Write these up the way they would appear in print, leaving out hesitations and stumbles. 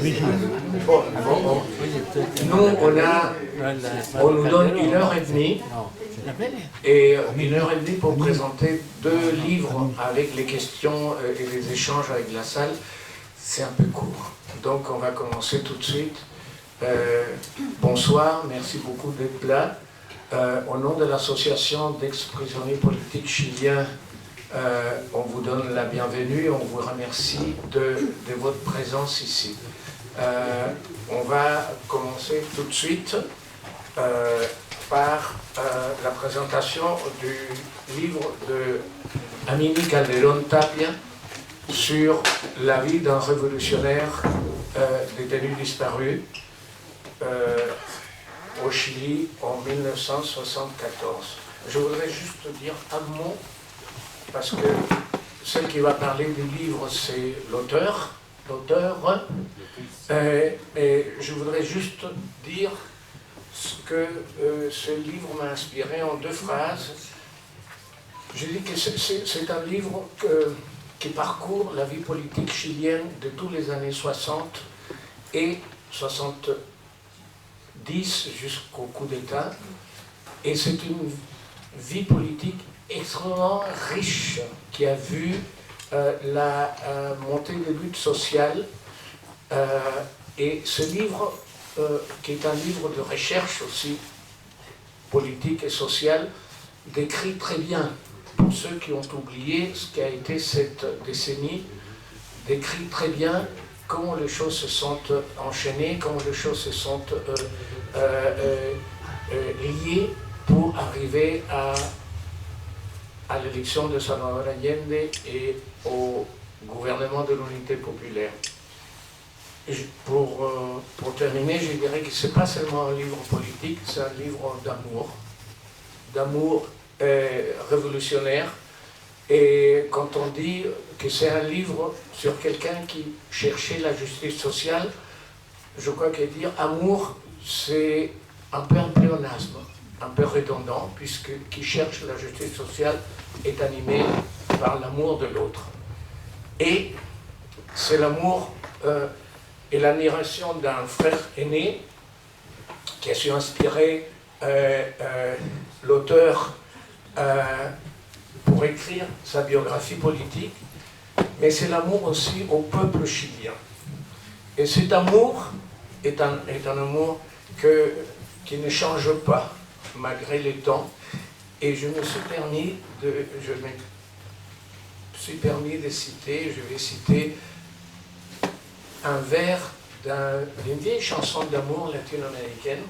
Bon, nous, on nous donne 1h30 et 1h30 pour présenter 2 livres avec les questions et les échanges avec la salle. C'est un peu court. Donc on va commencer tout de suite. Bonsoir, merci beaucoup d'être là. Au nom de l'association d'ex-prisonniers politiques chiliens, on vous donne la bienvenue, on vous remercie de votre présence ici. On va commencer tout de suite par la présentation du livre de Amini Calderón Tapia sur la vie d'un révolutionnaire détenu disparu au Chili en 1974. Je voudrais juste dire un mot, parce que celle qui va parler du livre, c'est l'auteur. Et je voudrais juste dire ce que ce livre m'a inspiré en 2 phrases. Je dis que c'est un livre qui parcourt la vie politique chilienne de tous les années 60 et 70 jusqu'au coup d'État. Et c'est une vie politique extrêmement riche qui a vu la montée des luttes sociales. Et ce livre, qui est un livre de recherche aussi politique et sociale, décrit très bien, pour ceux qui ont oublié ce qu'a été cette décennie, décrit très bien comment les choses se sont enchaînées, comment les choses se sont liées pour arriver à l'élection de Salvador Allende et au gouvernement de l'unité populaire. Pour terminer, je dirais que ce n'est pas seulement un livre politique, c'est un livre d'amour révolutionnaire. Et quand on dit que c'est un livre sur quelqu'un qui cherchait la justice sociale, je crois que dire amour, c'est un peu un pléonasme, un peu redondant, puisque qui cherche la justice sociale est animé par l'amour de l'autre. Et c'est l'amour et l'admiration d'un frère aîné qui a su inspirer l'auteur pour écrire sa biographie politique, mais c'est l'amour aussi au peuple chilien. Et cet amour est un amour qui ne change pas malgré les temps. Et je me suis permis de citer, je vais citer un vers d'une vieille chanson d'amour latino-américaine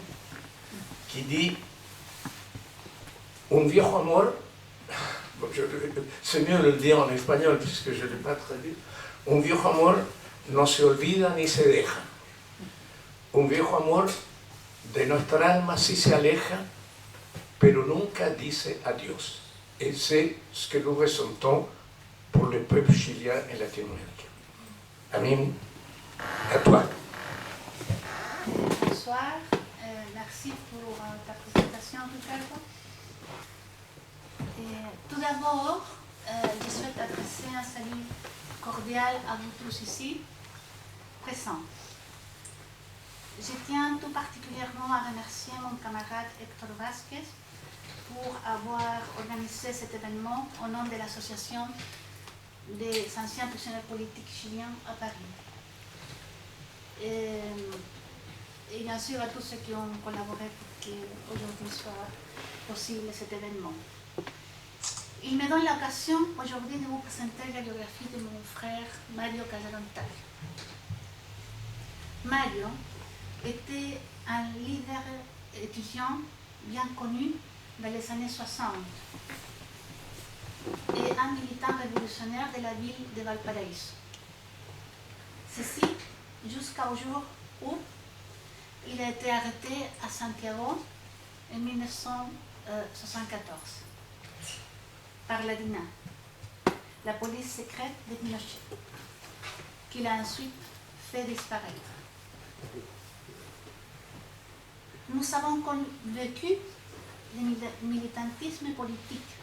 qui dit un viejo amor, c'est mieux de le dire en espagnol puisque je ne l'ai pas traduit, un viejo amor no se olvida ni se deja, un viejo amor de nuestra alma sí se aleja, pero nunca dice adiós. Et c'est ce que nous ressentons pour le peuple chilien et latino-américain. Amine, à toi. Bonsoir, merci pour ta présentation, Ricardo. Tout d'abord, je souhaite adresser un salut cordial à vous tous ici, présents. Je tiens tout particulièrement à remercier mon camarade Héctor Vázquez pour avoir organisé cet événement au nom de l'association des anciens prisonniers politiques chiliens à Paris. Et bien sûr à tous ceux qui ont collaboré pour qu'aujourd'hui soit possible cet événement. Il me donne l'occasion aujourd'hui de vous présenter la biographie de mon frère Mario Calderón Tapia. Mario était un leader étudiant bien connu dans les années 60 et un militant révolutionnaire de la ville de Valparaíso. Ceci jusqu'au jour où il a été arrêté à Santiago en 1974 par la DINA, la police secrète de Pinochet, qu'il a ensuite fait disparaître. Nous avons vécu le militantisme politique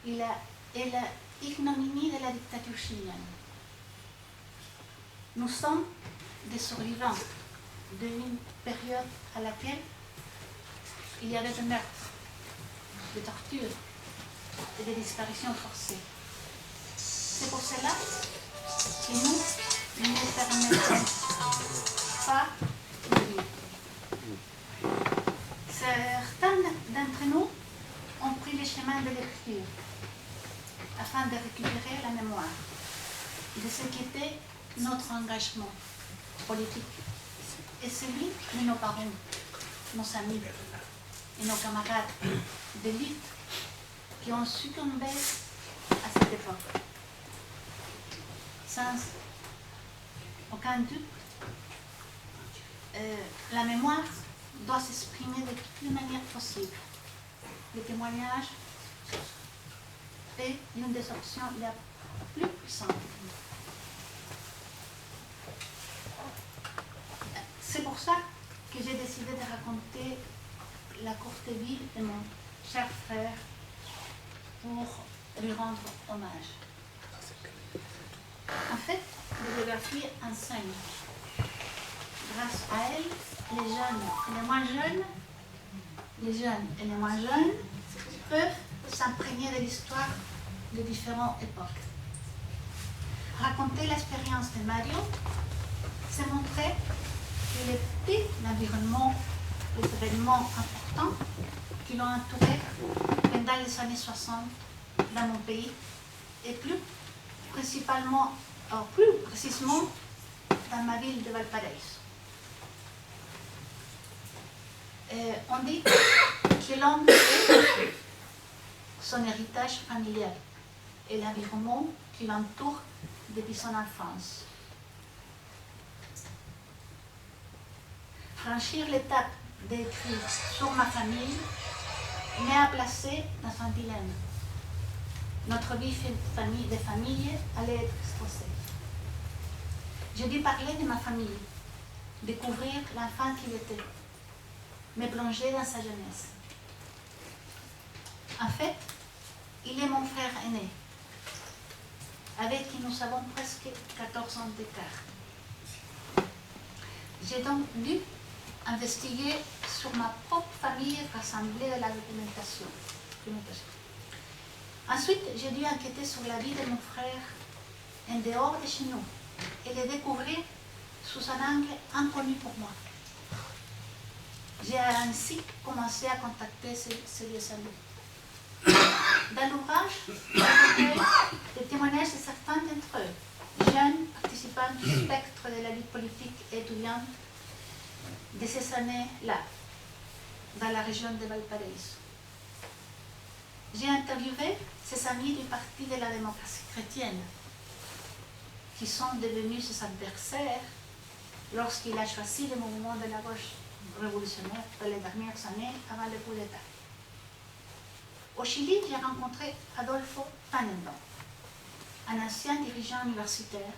et l'ignominie de la dictature chilienne. Nous sommes des survivants d'une période à laquelle il y avait des meurtres, des tortures et des disparitions forcées. C'est pour cela que nous ne permettons pas de vivre. Certains d'entre nous ont pris le chemin de l'écriture afin de récupérer la mémoire de ce qui était notre engagement politique et celui de nos parents, nos amis et nos camarades de lutte qui ont succombé à cette époque. Sans aucun doute, la mémoire doit s'exprimer de toutes les manières possibles. Le témoignage est l'une des options les plus puissantes. C'est pour ça que j'ai décidé de raconter la courte vie de mon cher frère pour lui rendre hommage. En fait, la biographie enseigne. Grâce à elle, les jeunes et les moins jeunes, peuvent s'imprégner de l'histoire de différentes époques. Raconter l'expérience de Mario, c'est montrer que les petits environnements, les événements importants qui l'ont entouré pendant les années 60 dans mon pays, et plus précisément dans ma ville de Valparaíso. On dit que l'homme est son héritage familial et l'environnement qui l'entoure depuis son enfance. Franchir l'étape d'écrire sur ma famille m'a placé dans un dilemme. Notre vie de famille allait être exposée. J'ai dû parler de ma famille, découvrir l'enfant qu'il était, me plonger dans sa jeunesse. En fait, il est mon frère aîné, avec qui nous avons presque 14 ans d'écart. J'ai donc dû investiguer sur ma propre famille et rassembler de la documentation. Ensuite, j'ai dû enquêter sur la vie de mon frère en dehors de chez nous et le découvrir sous un angle inconnu pour moi. J'ai ainsi commencé à contacter ces vieux amis. Dans l'ouvrage, j'ai recueilli les témoignages de certains d'entre eux, jeunes participants du spectre de la vie politique et étudiante de ces années-là, dans la région de Valparaíso. J'ai interviewé ses amis du Parti de la démocratie chrétienne, qui sont devenus ses adversaires lorsqu'il a choisi le mouvement de la gauche révolutionnaire dans les dernières années avant le coup d'État. Au Chili, j'ai rencontré Adolfo Tannenbaum, un ancien dirigeant universitaire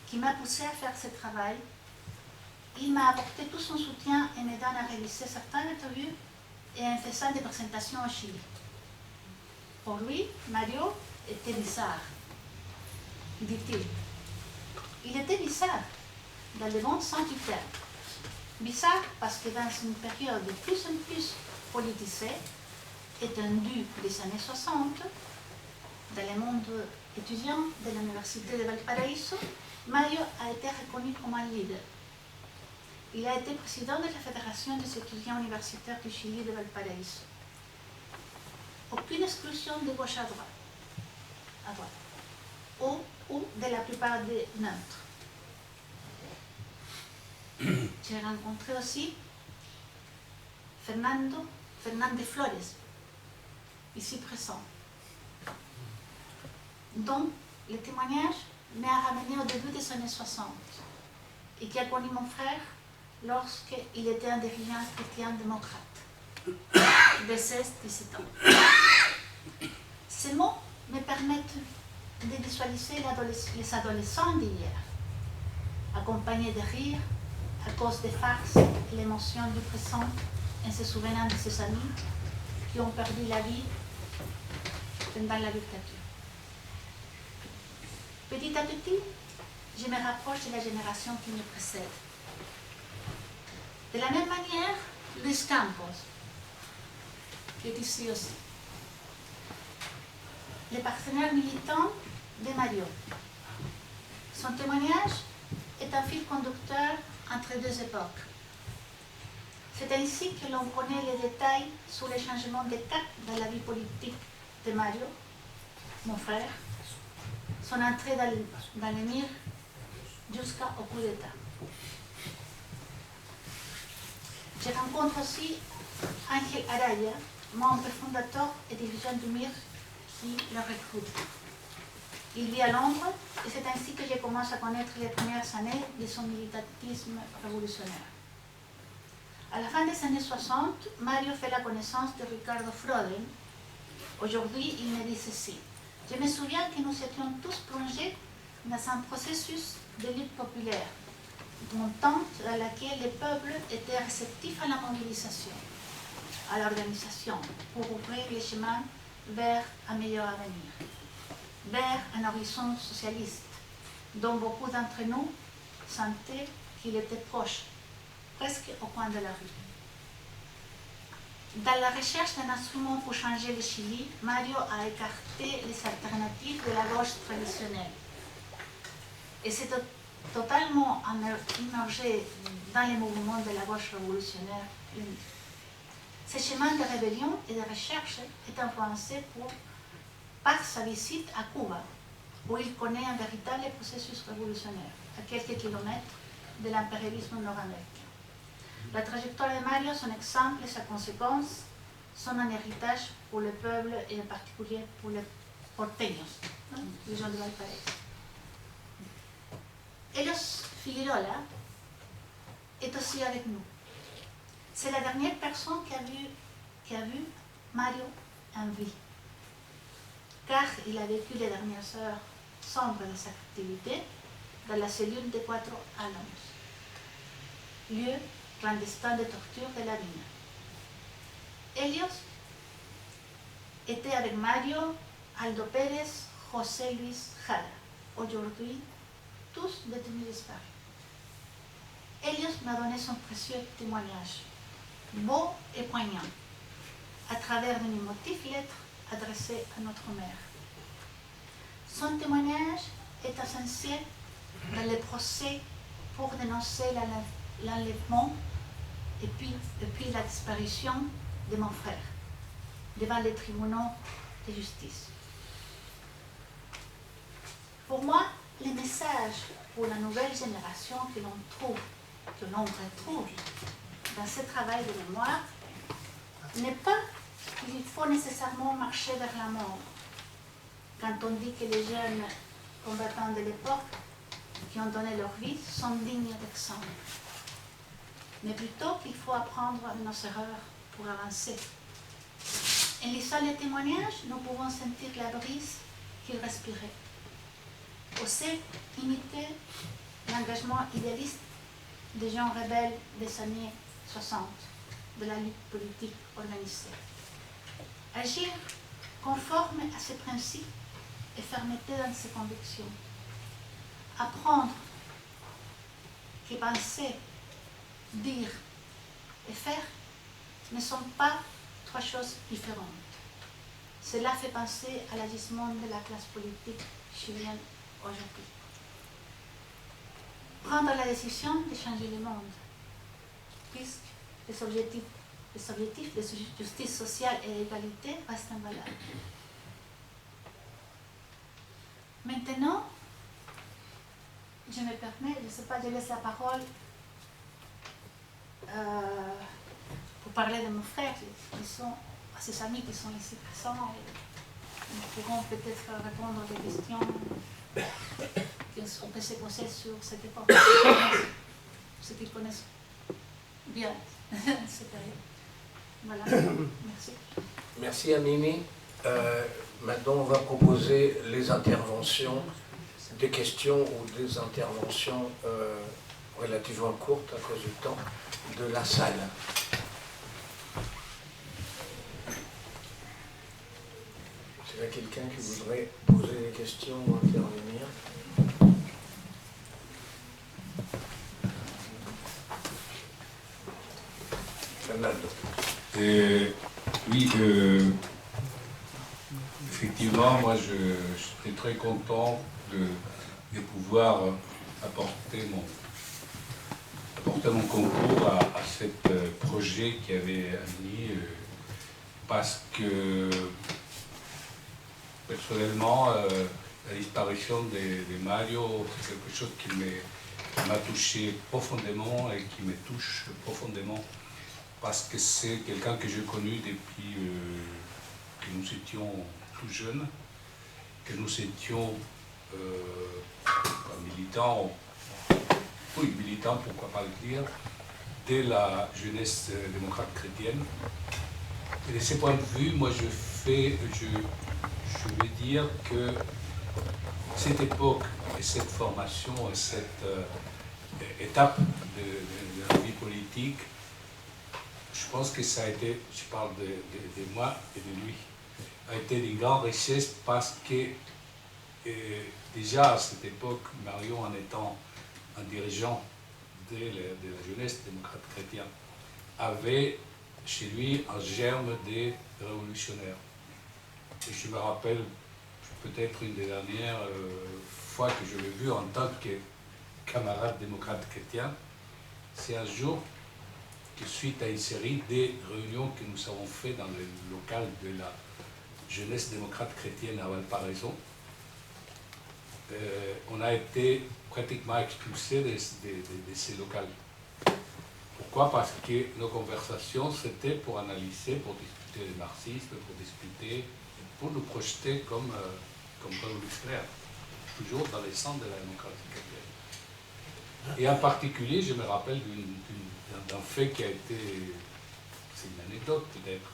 qui m'a poussé à faire ce travail. Il m'a apporté tout son soutien en m'aidant à réaliser certaines interviews et en faisant des présentations au Chili. Pour lui, Mario était bizarre, dit-il. Il était bizarre, dans le bon sens du terme. Bizarre parce que dans une période de plus en plus politisée, étendue des années 60, dans le monde étudiant de l'Université de Valparaíso, Mario a été reconnu comme un leader. Il a été président de la Fédération des étudiants universitaires du Chili de Valparaíso. Aucune exclusion de gauche à droite, ou de la plupart des neutres. J'ai rencontré aussi Fernando Flores, ici présent, dont le témoignage m'a ramené au début des années 60 et qui a connu mon frère lorsqu'il était un dirigeant chrétien démocrate de 16-17 ans. Ces mots me permettent de visualiser les adolescents d'hier, accompagnés de rires à cause des farces et l'émotion du présent en se souvenant de ses amis qui ont perdu la vie pendant la dictature. Petit à petit, je me rapproche de la génération qui me précède. De la même manière, Luis Campos, qui est ici aussi, le partenaire militant de Mario. Son témoignage est un fil conducteur entre deux époques. C'est ainsi que l'on connaît les détails sur les changements de cap dans la vie politique de Mario, mon frère, son entrée dans le MIR jusqu'au coup d'État. Je rencontre aussi Ángel Araya, membre fondateur et dirigeant du MIR, qui le recrute. Il vit à Londres et c'est ainsi que je commence à connaître les premières années de son militantisme révolutionnaire. À la fin des années 60, Mario fait la connaissance de Ricardo Froden. Aujourd'hui, il me dit ceci. Je me souviens que nous étions tous plongés dans un processus de lutte populaire, montante dans laquelle le peuple était réceptif à la mobilisation, à l'organisation, pour ouvrir les chemins vers un meilleur avenir, vers un horizon socialiste, dont beaucoup d'entre nous sentaient qu'il était proche, presque au coin de la rue. Dans la recherche d'un instrument pour changer le Chili, Mario a écarté les alternatives de la gauche traditionnelle et s'est totalement immergé dans les mouvements de la gauche révolutionnaire unie. Ce chemin de rébellion et de recherche est influencé par sa visite à Cuba, où il connaît un véritable processus révolutionnaire, à quelques kilomètres de l'impérialisme nord-américain. La trajectoire de Mario, son exemple et sa conséquence sont un héritage pour le peuple et en particulier pour les porteños, les gens de Valparaíso. Helios Figueroa est aussi avec nous. C'est la dernière personne qui a vu Mario en vie, car il a vécu les dernières heures sombres de sa activité dans la cellule de Cuatro Álamos, lieu clandestin de torture de la Vina. Helios était avec Mario, Aldo Pérez, José Luis Jara, aujourd'hui tous détenus disparus. Helios m'a donné son précieux témoignage, beau et poignant, à travers une émotive lettre adressée à notre mère. Son témoignage est essentiel dans le procès pour dénoncer l'enlèvement et puis la disparition de mon frère devant les tribunaux de justice. Pour moi, le message pour la nouvelle génération que l'on retrouve dans ce travail de mémoire n'est pas qu'il faut nécessairement marcher vers la mort. Quand on dit que les jeunes combattants de l'époque qui ont donné leur vie sont dignes d'exemple, mais plutôt qu'il faut apprendre de nos erreurs pour avancer. En lisant les témoignages, nous pouvons sentir la brise qu'ils respiraient. Oser imiter l'engagement idéaliste des gens rebelles des années 60, de la lutte politique organisée. Agir conforme à ses principes et fermeté dans ses convictions. Apprendre que penser, dire et faire ne sont pas trois choses différentes. Cela fait penser à l'agissement de la classe politique chilienne aujourd'hui. Prendre la décision de changer le monde, puisque les objectifs de justice sociale et d'égalité restent invalables. Maintenant, je me permets, je ne sais pas, je laisse la parole pour parler de mon frère, à ses amis qui sont ici présents, et nous pourrons peut-être répondre à des questions qu'on peut se poser sur cette époque, ceux qui connaissent bien cette période. Voilà, merci. Merci Amini. Maintenant, on va proposer les interventions, des questions ou des interventions relativement courtes à cause du temps de la salle. S'il y a quelqu'un qui voudrait poser des questions ou intervenir. Fernando. Oui, effectivement, moi je suis très content de pouvoir apporter mon concours à ce projet qui avait amené, parce que personnellement, la disparition de Mario, c'est quelque chose qui m'a touché profondément et qui me touche profondément, parce que c'est quelqu'un que j'ai connu depuis que nous étions tout jeunes, que nous étions militants, oui, militants, pourquoi pas le dire, dès la jeunesse démocrate chrétienne. Et de ce point de vue, moi je veux dire que cette époque et cette formation et cette étape de la vie politique, je pense que ça a été, je parle de moi et de lui, a été d'une grande richesse, parce que déjà à cette époque, Marion, en étant un dirigeant de la jeunesse démocrate chrétienne, avait chez lui un germe de révolutionnaire. Et je me rappelle peut-être une des dernières fois que je l'ai vu en tant que camarade démocrate chrétien, c'est un jour que, suite à une série de réunions que nous avons fait dans le local de la jeunesse démocrate chrétienne à Valparaiso, on a été pratiquement expulsés de ces locales. Pourquoi? Parce que nos conversations, c'était pour analyser, pour discuter du marxisme, pour discuter, pour nous projeter comme révolutionnaires, toujours dans les centres de la démocratie chrétienne. Et en particulier, je me rappelle d'un fait qui a été, c'est une anecdote peut-être,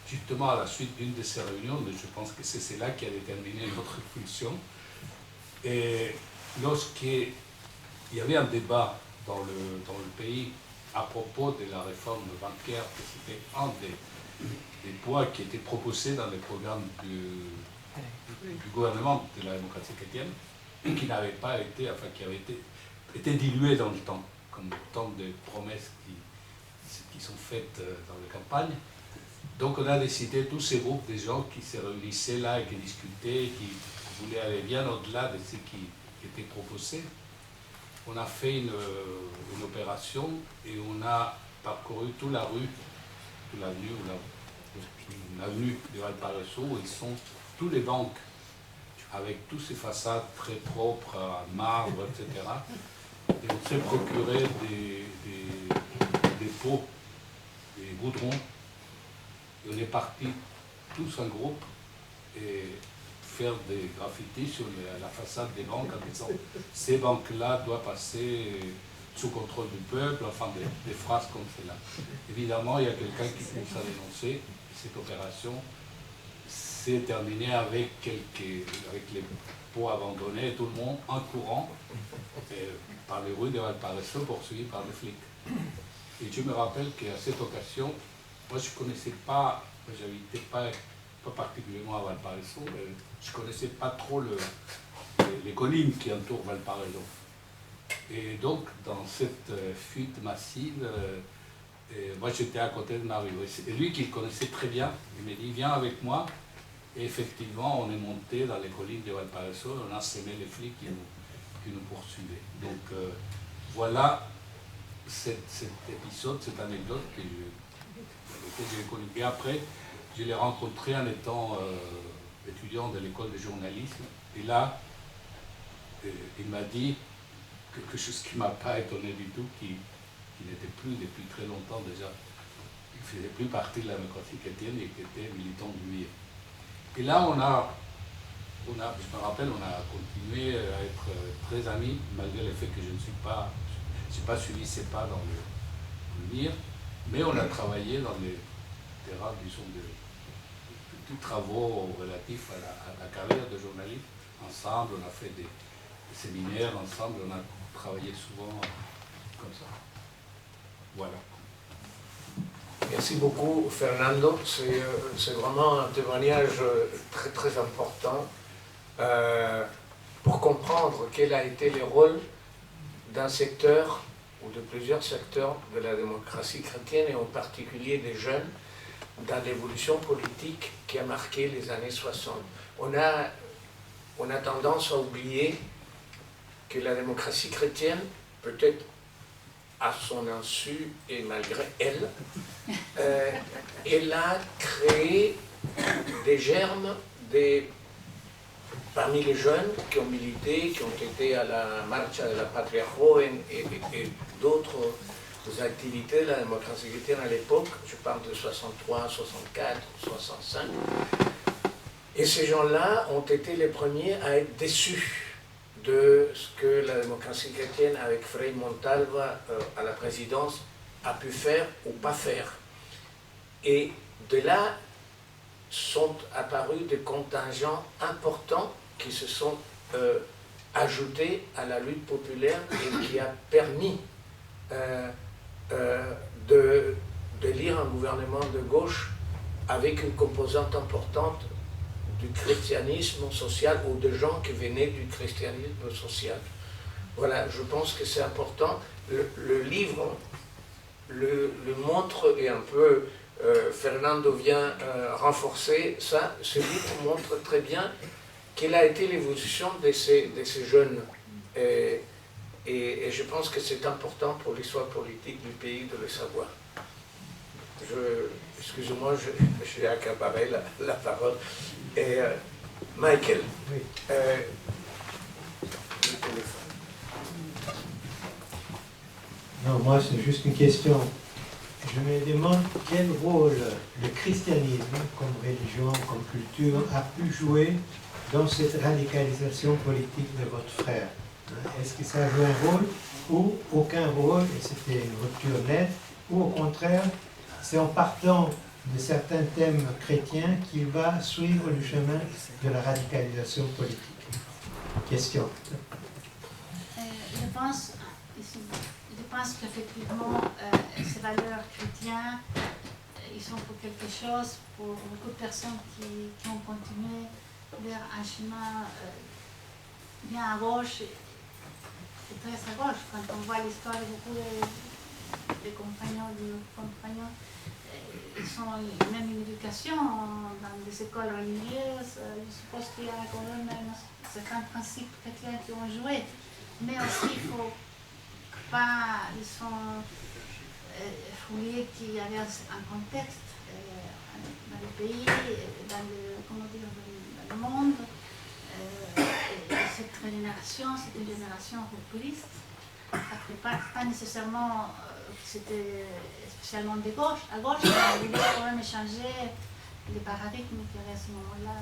justement à la suite d'une de ces réunions, mais je pense que c'est cela qui a déterminé notre expulsion. Et lorsqu'il y avait un débat dans le pays à propos de la réforme bancaire, que c'était un des points qui étaient proposés dans le programme du gouvernement de la démocratie chrétienne, et qui n'avait pas été, enfin qui avait été dilué dans le temps, comme tant de promesses qui sont faites dans la campagne. Donc on a décidé, tous ces groupes de gens qui se réunissaient là et qui discutaient, qui voulaient aller bien au-delà de ce qui était proposé. On a fait une opération et on a parcouru toute l'avenue de Valparaiso, où ils sont tous les banques, avec tous ces façades très propres, à marbre, etc. Et on s'est procuré des pots, des goudrons, et on est partis tous en groupe et faire des graffitis sur la façade des banques en disant ces banques-là doivent passer sous contrôle du peuple, enfin des phrases comme cela. Évidemment, il y a quelqu'un qui nous a dénoncé. Cette opération s'est terminée avec les pots abandonnés, tout le monde en courant par les rues de Valparaiso, poursuivi par les flics. Et je me rappelle qu'à cette occasion, moi je ne connaissais pas, j'habitais pas particulièrement à Valparaiso, mais je ne connaissais pas trop les collines qui entourent Valparaiso. Et donc, dans cette fuite massive, moi j'étais à côté de Mario. Et c'est lui qui le connaissait très bien. Il m'a dit, viens avec moi. Et effectivement, on est monté dans les collines de Valparaiso, on a semé les flics qui nous poursuivaient. Donc voilà cet épisode, cette anecdote que j'ai connue. Et après, je l'ai rencontré en étant étudiant de l'école de journalisme. Et là, il m'a dit quelque chose qui ne m'a pas étonné du tout, qui n'était plus depuis très longtemps déjà. Il ne faisait plus partie de la démocratie chrétienne et qui était militant du MIR. Et là, je me rappelle, on a continué à être très amis, malgré le fait que je n'ai pas suivi ses pas dans le MIR, mais on a travaillé dans les terrains, disons, de travaux relatifs à la carrière de journaliste. Ensemble, on a fait des séminaires ensemble, on a travaillé souvent comme ça. Voilà. Merci beaucoup, Fernando. C'est vraiment un témoignage très très important pour comprendre quel a été le rôle d'un secteur ou de plusieurs secteurs de la démocratie chrétienne, et en particulier des jeunes, dans l'évolution politique qui a marqué les années 60. On a tendance à oublier que la démocratie chrétienne, peut-être à son insu et malgré elle, elle a créé des germes parmi les jeunes qui ont milité, qui ont été à la Marcha de la Patria Joven et d'autres activités de la démocratie chrétienne à l'époque. Je parle de 63, 64, 65. Et ces gens-là ont été les premiers à être déçus de ce que la démocratie chrétienne, avec Frei Montalva à la présidence, a pu faire ou pas faire. Et de là sont apparus des contingents importants qui se sont ajoutés à la lutte populaire et qui a permis d'élire un gouvernement de gauche avec une composante importante du christianisme social ou de gens qui venaient du christianisme social. Voilà, je pense que c'est important. Le livre le montre et un peu Fernando vient renforcer ça. Ce livre montre très bien quelle a été l'évolution de ces jeunes. Et je pense que c'est important pour l'histoire politique du pays de le savoir. Excusez-moi, j'ai accaparé la parole. Et Michael, oui. Le téléphone. Non, moi c'est juste une question. Je me demande quel rôle le christianisme, comme religion, comme culture, a pu jouer dans cette radicalisation politique de votre frère. Est-ce que ça a joué un rôle ou aucun rôle, et c'était une rupture nette, ou au contraire, c'est en partant de certains thèmes chrétiens qu'il va suivre le chemin de la radicalisation politique? Question. Je pense qu'effectivement, ces valeurs chrétiennes, ils sont pour quelque chose, pour beaucoup de personnes qui ont continué vers un chemin bien à gauche et très à gauche. Quand on voit l'histoire de beaucoup de compagnons, ils ont même une éducation dans des écoles religieuses. Je suppose qu'il y a quand même certains principes chrétiens qui ont joué. Mais aussi, il ne faut pas oublier qu'il y avait un contexte dans le pays, dans le monde. Cette génération, c'était une génération populiste. Ça ne fait pas nécessairement que c'était spécialement de gauche. À gauche, on voulait quand même échanger les paradigmes qu'il y avait à ce moment-là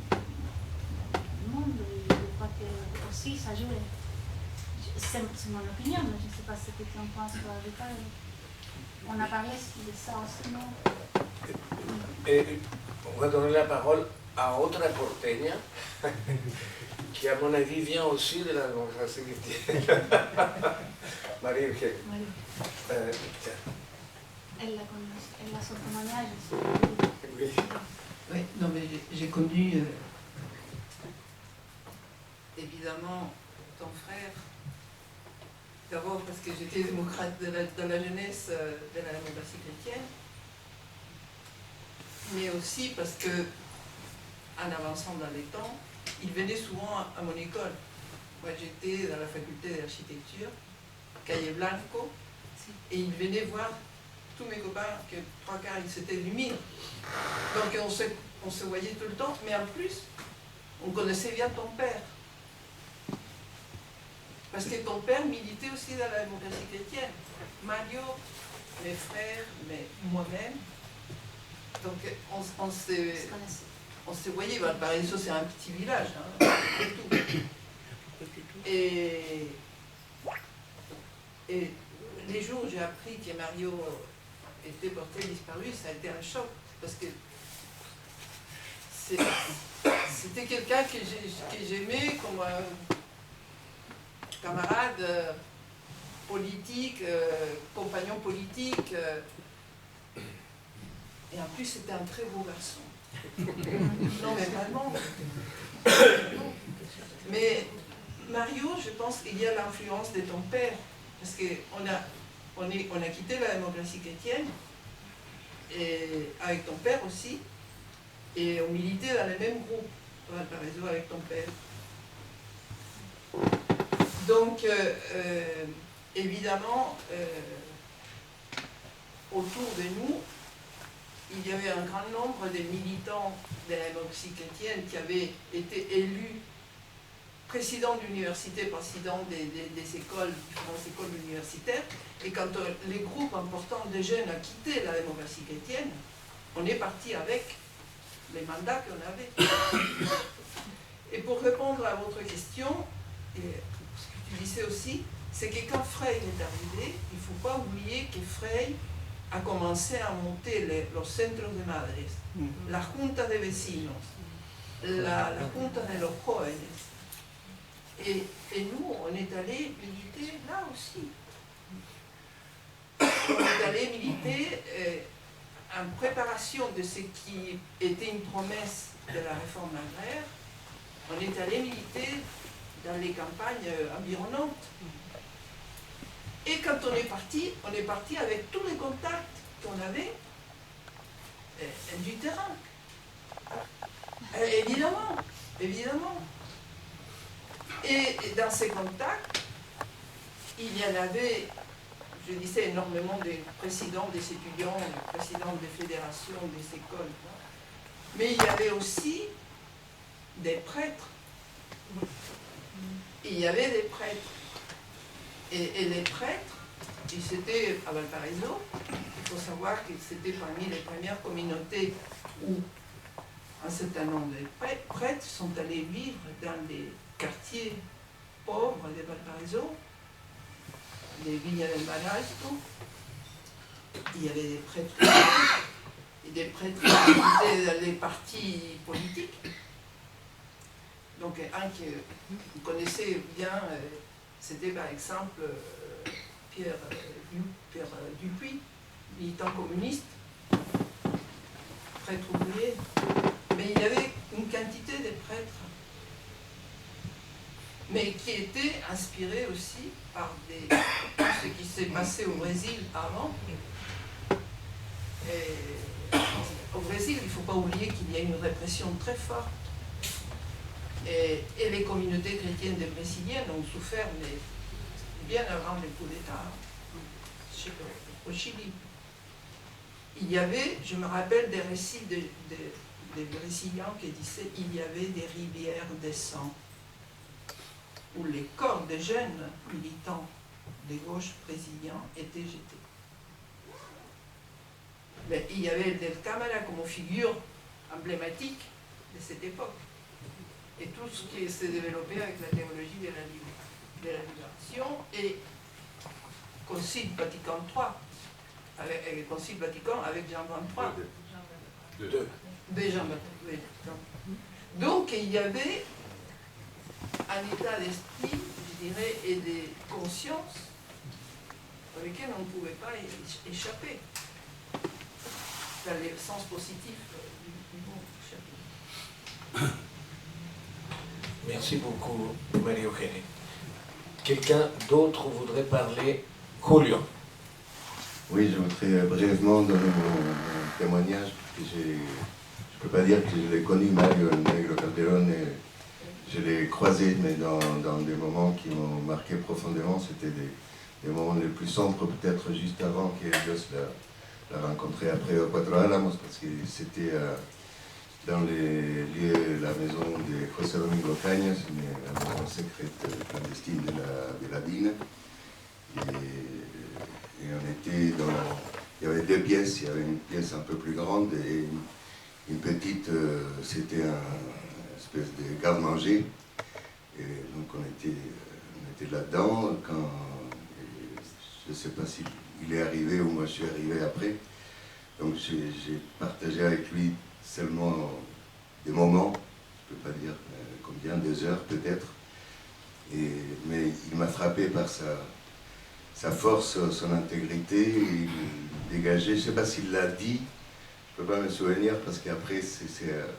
dans le monde. Et je crois que aussi ça jouait. C'est mon opinion, mais je ne sais pas ce que tu en penses, Vital. On a parlé de ça aussi, non? Et on va donner la parole à otra porteña, qui à mon avis vient aussi de la démocratie chrétienne. Marie Virgen. Elle a son témoignage. Oui. Oui, non mais j'ai connu évidemment ton frère, d'abord parce que j'étais démocrate dans la jeunesse de la démocratie chrétienne, mais aussi parce que, en avançant dans les temps, il venait souvent à mon école. Moi j'étais dans la faculté d'architecture, Calle Blanco, et il venait voir tous mes copains, que trois quarts ils étaient du mine. Donc on se voyait tout le temps, mais en plus, on connaissait bien ton père. Parce que ton père militait aussi dans la démocratie chrétienne. Mario, mes frères, moi-même. Donc on se voyait, Valparaiso c'est un petit village, hein, et tout. Et les jours où j'ai appris que Mario était porté disparu, ça a été un choc, parce que c'était quelqu'un que j'aimais comme un camarade politique, compagnon politique, et en plus c'était un très beau garçon. Non mais vraiment. Mais Mario, je pense qu'il y a l'influence de ton père, parce qu'on a quitté la démocratie chrétienne, et avec ton père aussi, et on militait dans les mêmes groupes, Valparaiso avec ton père. Donc, évidemment, autour de nous, il y avait un grand nombre de militants de la démocratie chrétienne qui avaient été élus président d'université, président des écoles, différentes écoles universitaires, et quand les groupes importants de jeunes ont quitté la démocratie chrétienne, on est parti avec les mandats qu'on avait. Et pour répondre à votre question, et ce que tu disais aussi, c'est que quand Frei est arrivé, il ne faut pas oublier que Frei a commencé à monter los centros de madres, la junta de vecinos, la junta de los jóvenes. Et nous, on est allé militer là aussi. On est allé militer en préparation de ce qui était une promesse de la réforme agraire. On est allé militer dans les campagnes environnantes. Et quand on est parti avec tous les contacts qu'on avait du terrain. Évidemment, évidemment. Et dans ces contacts, il y en avait, je disais, énormément de présidents des étudiants, des présidents des fédérations, des écoles. Mais il y avait aussi des prêtres. Il y avait des prêtres. Et les prêtres, et c'était à Valparaiso, il faut savoir que c'était parmi les premières communautés où un certain nombre de prêtres sont allés vivre dans les quartiers pauvres de Valparaiso, les Viña del Maestro. Il y avait des prêtres et des prêtres qui étaient dans les partis politiques. Donc un que vous connaissez bien, c'était par exemple Pierre Dupuis, militant communiste, prêtre ouvrier. Mais il y avait une quantité de prêtres, mais qui étaient inspirés aussi par ce qui s'est passé au Brésil avant. Et au Brésil, il ne faut pas oublier qu'il y a une répression très forte. Et les communautés chrétiennes des Brésiliennes ont souffert bien avant le coup d'État au Chili. Il y avait, je me rappelle des récits des Brésiliens qui disaient qu'il y avait des rivières de sang où les corps des jeunes militants de gauche brésiliens étaient jetés. Mais il y avait Del Câmara comme figure emblématique de cette époque. Et tout ce qui s'est développé avec la théologie de la libération et Concile Vatican III, avec Concile Vatican avec Jean XXIII. Déjà, donc il y avait un état d'esprit, je dirais, et de conscience dans lequel on ne pouvait pas échapper, dans le sens positif du mot échapper. Merci beaucoup, Marie-Eugénie. Quelqu'un d'autre voudrait parler? Julio. Oui, je voudrais brièvement donner mon témoignage, parce que je ne peux pas dire que je l'ai connu, Mario Negro Calderón, et je l'ai croisé, mais dans des moments qui m'ont marqué profondément. C'était des moments les plus sombres, peut-être juste avant qu'Elios l'a rencontré après au Cuatro Álamos, parce que c'était dans les lieux, la maison de José Domingo Cañas, la maison secrète clandestine de la Dine. Et on était dans il y avait deux pièces, il y avait une pièce un peu plus grande et une petite, c'était une espèce de garde-manger. Et donc on était là-dedans quand, je ne sais pas s'il est arrivé ou moi je suis arrivé après. Donc j'ai partagé avec lui seulement des moments, je ne peux pas dire combien, 2 heures peut-être. Mais il m'a frappé par sa force, son intégrité, il dégageait, je ne sais pas s'il l'a dit, je ne peux pas me souvenir parce qu'après c'est peut-être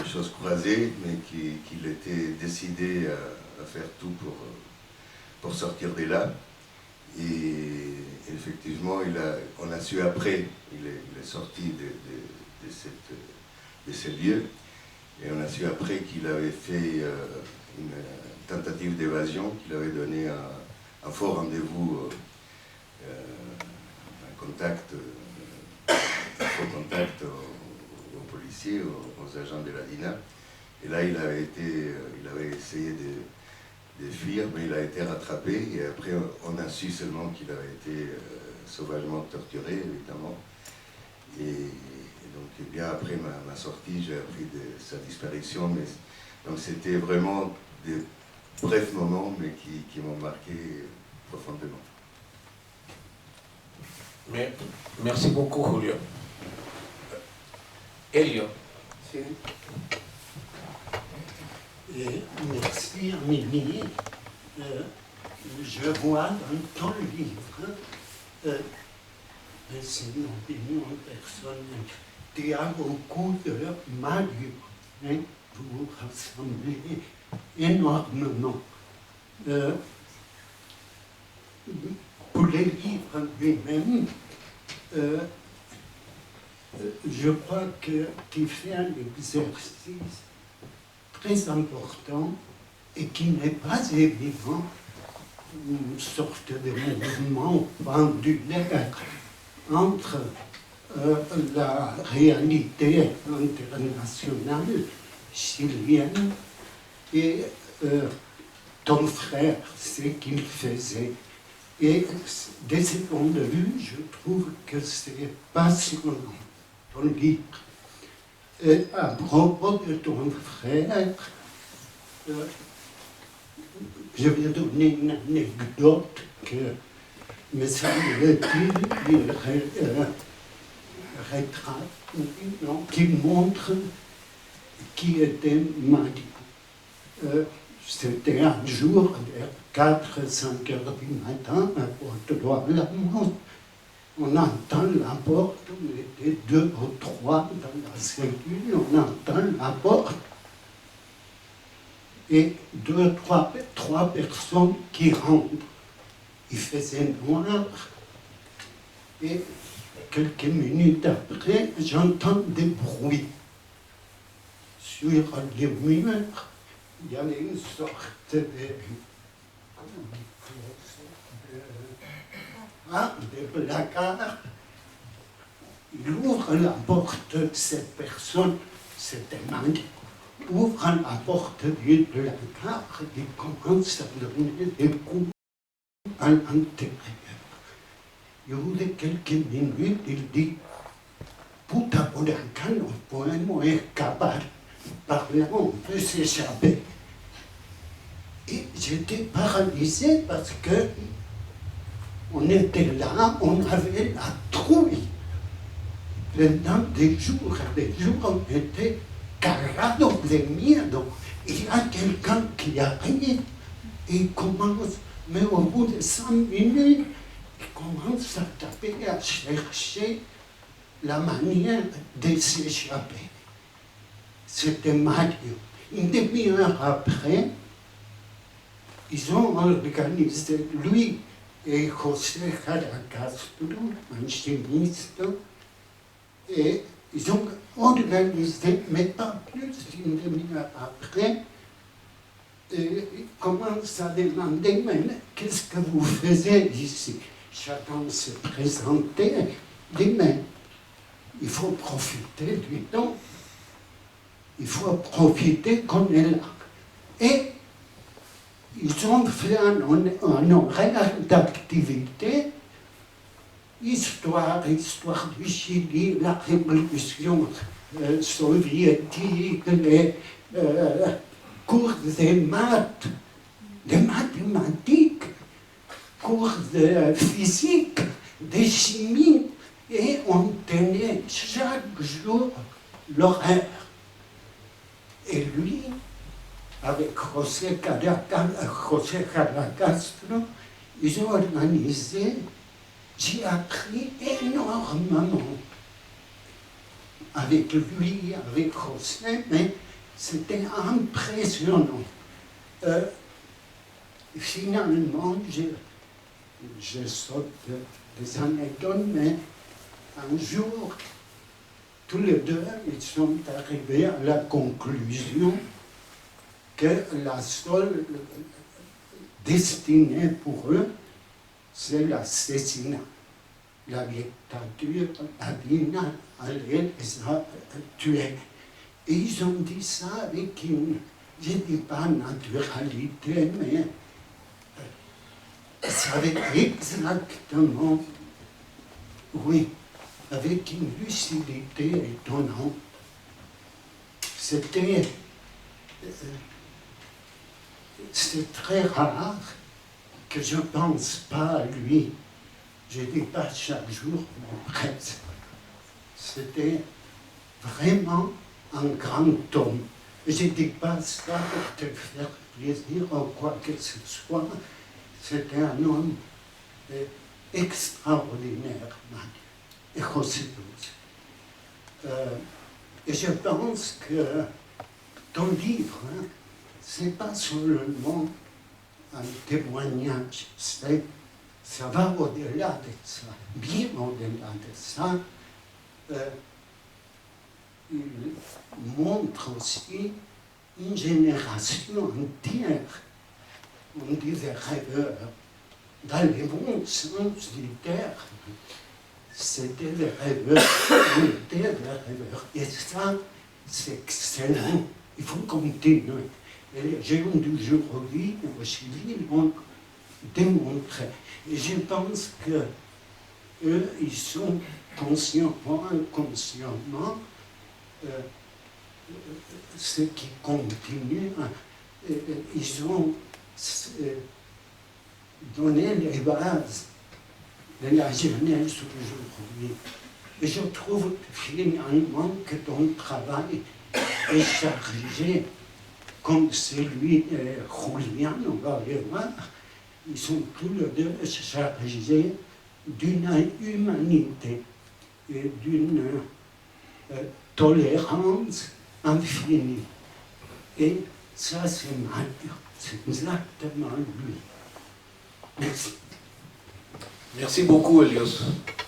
des choses croisées, mais qu'il était décidé à faire tout pour sortir de là. Et effectivement, on a su après, il est sorti de ce lieu, et on a su après qu'il avait fait une tentative d'évasion, qu'il avait donné un faux rendez-vous, un faux contact aux policiers, aux agents de la DINA. Et là, il avait essayé de fuir, mais il a été rattrapé. Et après, on a su seulement qu'il avait été sauvagement torturé, évidemment. Et donc, bien après ma sortie, j'ai appris de sa disparition. Mais, donc, c'était vraiment des brefs moments, mais qui m'ont marqué profondément. Mais, merci beaucoup, Julio. Elio. Sí. Merci, Amélie. Je vois dans ton livre, c'est une opinion personnelle, tu as beaucoup de malheur, hein, vous vous rassemblez énormément. Pour les livres lui-même, je crois que tu fais un exercice très important et qui n'est pas évident, une sorte de mouvement pendulaire entre la réalité internationale chilienne et ton frère, ce qu'il faisait. Et de ce point de vue, je trouve que c'est passionnant, ton livre. Et à propos de ton frère, je vais donner une anecdote que, me semble-t-il, il retrace, non, qui montre qui était Mario. C'était un jour, vers 4-5 heures du matin, à Porte-Droit-la-Mont. On entend la porte, on était 2 ou 3 dans la cellule, on entend la porte. Et 2, 3 personnes qui rentrent. Il faisait noir. Et quelques minutes après, j'entends des bruits. Sur les murs, il y avait une sorte de placard. Il ouvre la porte de cette personne, c'était Mario. Ouvre la porte du placard et commence à donner des coups à l'intérieur. Et au bout de quelques minutes, il dit Puta por acá no podemos escapar. Par là, on peut s'échapper. Et j'étais paralysé parce que on était là, on avait la trouille. Pendant des jours, on était cagados de miedo. Il y a quelqu'un qui arrive et il commence, mais au bout de 5 minutes, il commence à taper, à chercher la manière de s'échapper. C'était Mario. Une demi-heure après, ils ont organisé, lui et José Caracastro, un chimiste, et ils ont organisé, mais pas plus d'une demi-heure après, ils commencent à demander, mais qu'est-ce que vous faisiez ici? Chacun se présentait, dit, mais il faut profiter du temps, il faut profiter qu'on est là. Et ils ont fait un horaire d'activité, histoire du Chili, la révolution soviétique, les cours de maths, de mathématiques, cours de physique, de chimie, et on tenait chaque jour l'horaire. Et lui, avec José Caracastro, ils ont organisé, j'ai appris énormément avec lui, avec José, mais c'était impressionnant. finalement, je saute des anecdotes, mais un jour, tous les deux, ils sont arrivés à la conclusion que la seule destinée pour eux, c'est l'assassinat. La dictature, la Dina allait les tuer. Et ils ont dit ça avec une, je ne dis pas naturalité, mais ça avait exactement, oui, avec une lucidité étonnante. C'est très rare que je ne pense pas à lui. Je ne dis pas chaque jour, mais presque. C'était vraiment un grand homme. Je ne dis pas ça pour te faire plaisir ou quoi que ce soit. C'était un homme extraordinaire, et José Luis. Et je pense que ton livre, hein, ce n'est pas seulement un témoignage, ça va au-delà de ça, bien au-delà de ça. Il montre aussi une génération entière, on dit des rêveurs, dans le bon sens du terme. C'était des rêveurs, on était des rêveurs. Et ça, c'est excellent. Il faut continuer. Et les gens du Jurovie aussi l'ont démontré. Et je pense que eux, ils sont consciemment, inconsciemment, ceux qui continuent, ils ont donné les bases de la jeunesse aujourd'hui. Et je trouve finalement que ton travail est chargé, comme celui de Julian, on va le voir, ils sont tous les deux chargés d'une humanité et d'une tolérance infinie. Et ça, c'est Mario, c'est exactement lui. Merci. Merci beaucoup, Elios.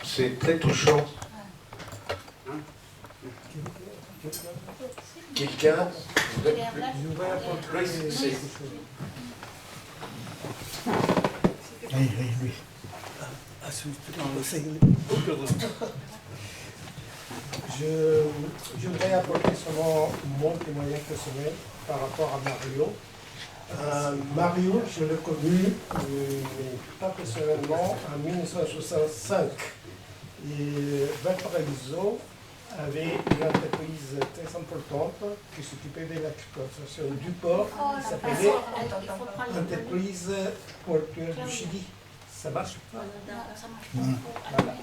C'est très touchant. Quelqu'un Je voudrais apporter seulement mon témoignage personnel par rapport à Mario. Mario, je l'ai connu, mais pas personnellement, en 1965. Et Valparaiso avait une entreprise très importante qui s'occupait de l'exploitation du port, qui s'appelait Entreprise portuaire du Chili. Ça marche pas? Voilà.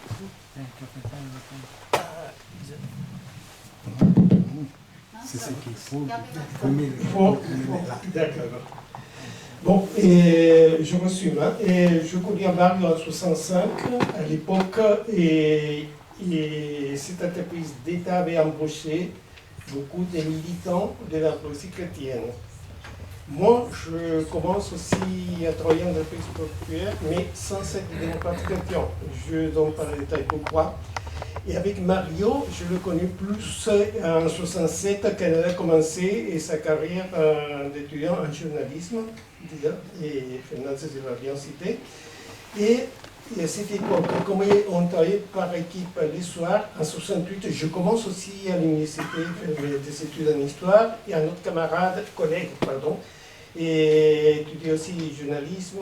C'est ce qu'il faut. D'accord. Bon, et je resume. Hein, et je connais Mario en 65, à l'époque, et cette entreprise d'État avait embauché beaucoup de militants de la politique chrétienne. Moi, je commence aussi à travailler en entreprise portuaire, mais sans être démocrate chrétien. Je donne pas les détails pourquoi. Et avec Mario, je le connais plus en 67, quand il a commencé sa carrière d'étudiant en journalisme, et Fernand se l'a bien cité. Et à cette époque, comme on travaillait par équipe les soirs, en 68, je commence aussi à l'université des études en histoire, et un autre camarade, collègue, pardon, et étudiait aussi journalisme,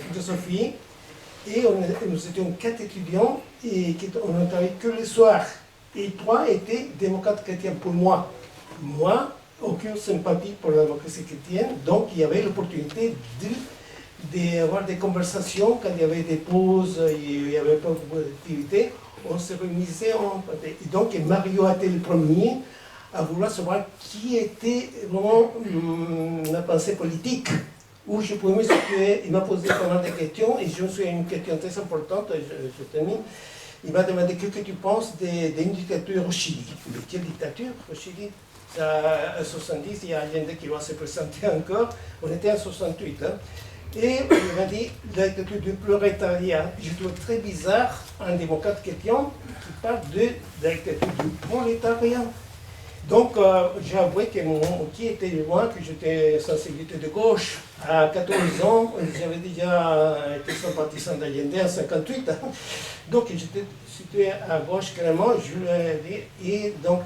philosophie. Et nous étions 4 étudiants et on ne travaillait que le soir. Et 3 étaient démocrates chrétiens pour moi. Moi, aucune sympathie pour la démocratie chrétienne, donc il y avait l'opportunité d'avoir des conversations quand il y avait des pauses, il n'y avait pas beaucoup d'activités. On se réunissait, et donc Mario a été le premier à vouloir savoir qui était vraiment la pensée politique. Où je pouvais me situer, il m'a posé pas mal de questions, et je me suis une question très importante, je termine. Il m'a demandé ce que tu penses d'une dictature au Chili. Mais quelle dictature au Chili? En 70, il y a Allende qui va se présenter encore. On était en 68. Hein. Et il m'a dit l'attitude du prolétariat. Je trouve très bizarre un démocrate chrétien qui parle de l'attitude du prolétariat. Donc, j'ai avoué que qui était moi, que j'étais sensibilité de gauche. À 14 ans, j'avais déjà été sympathisant d'Allende en 58. Hein. Donc, j'étais situé à gauche clairement, je l'ai dit. Et donc,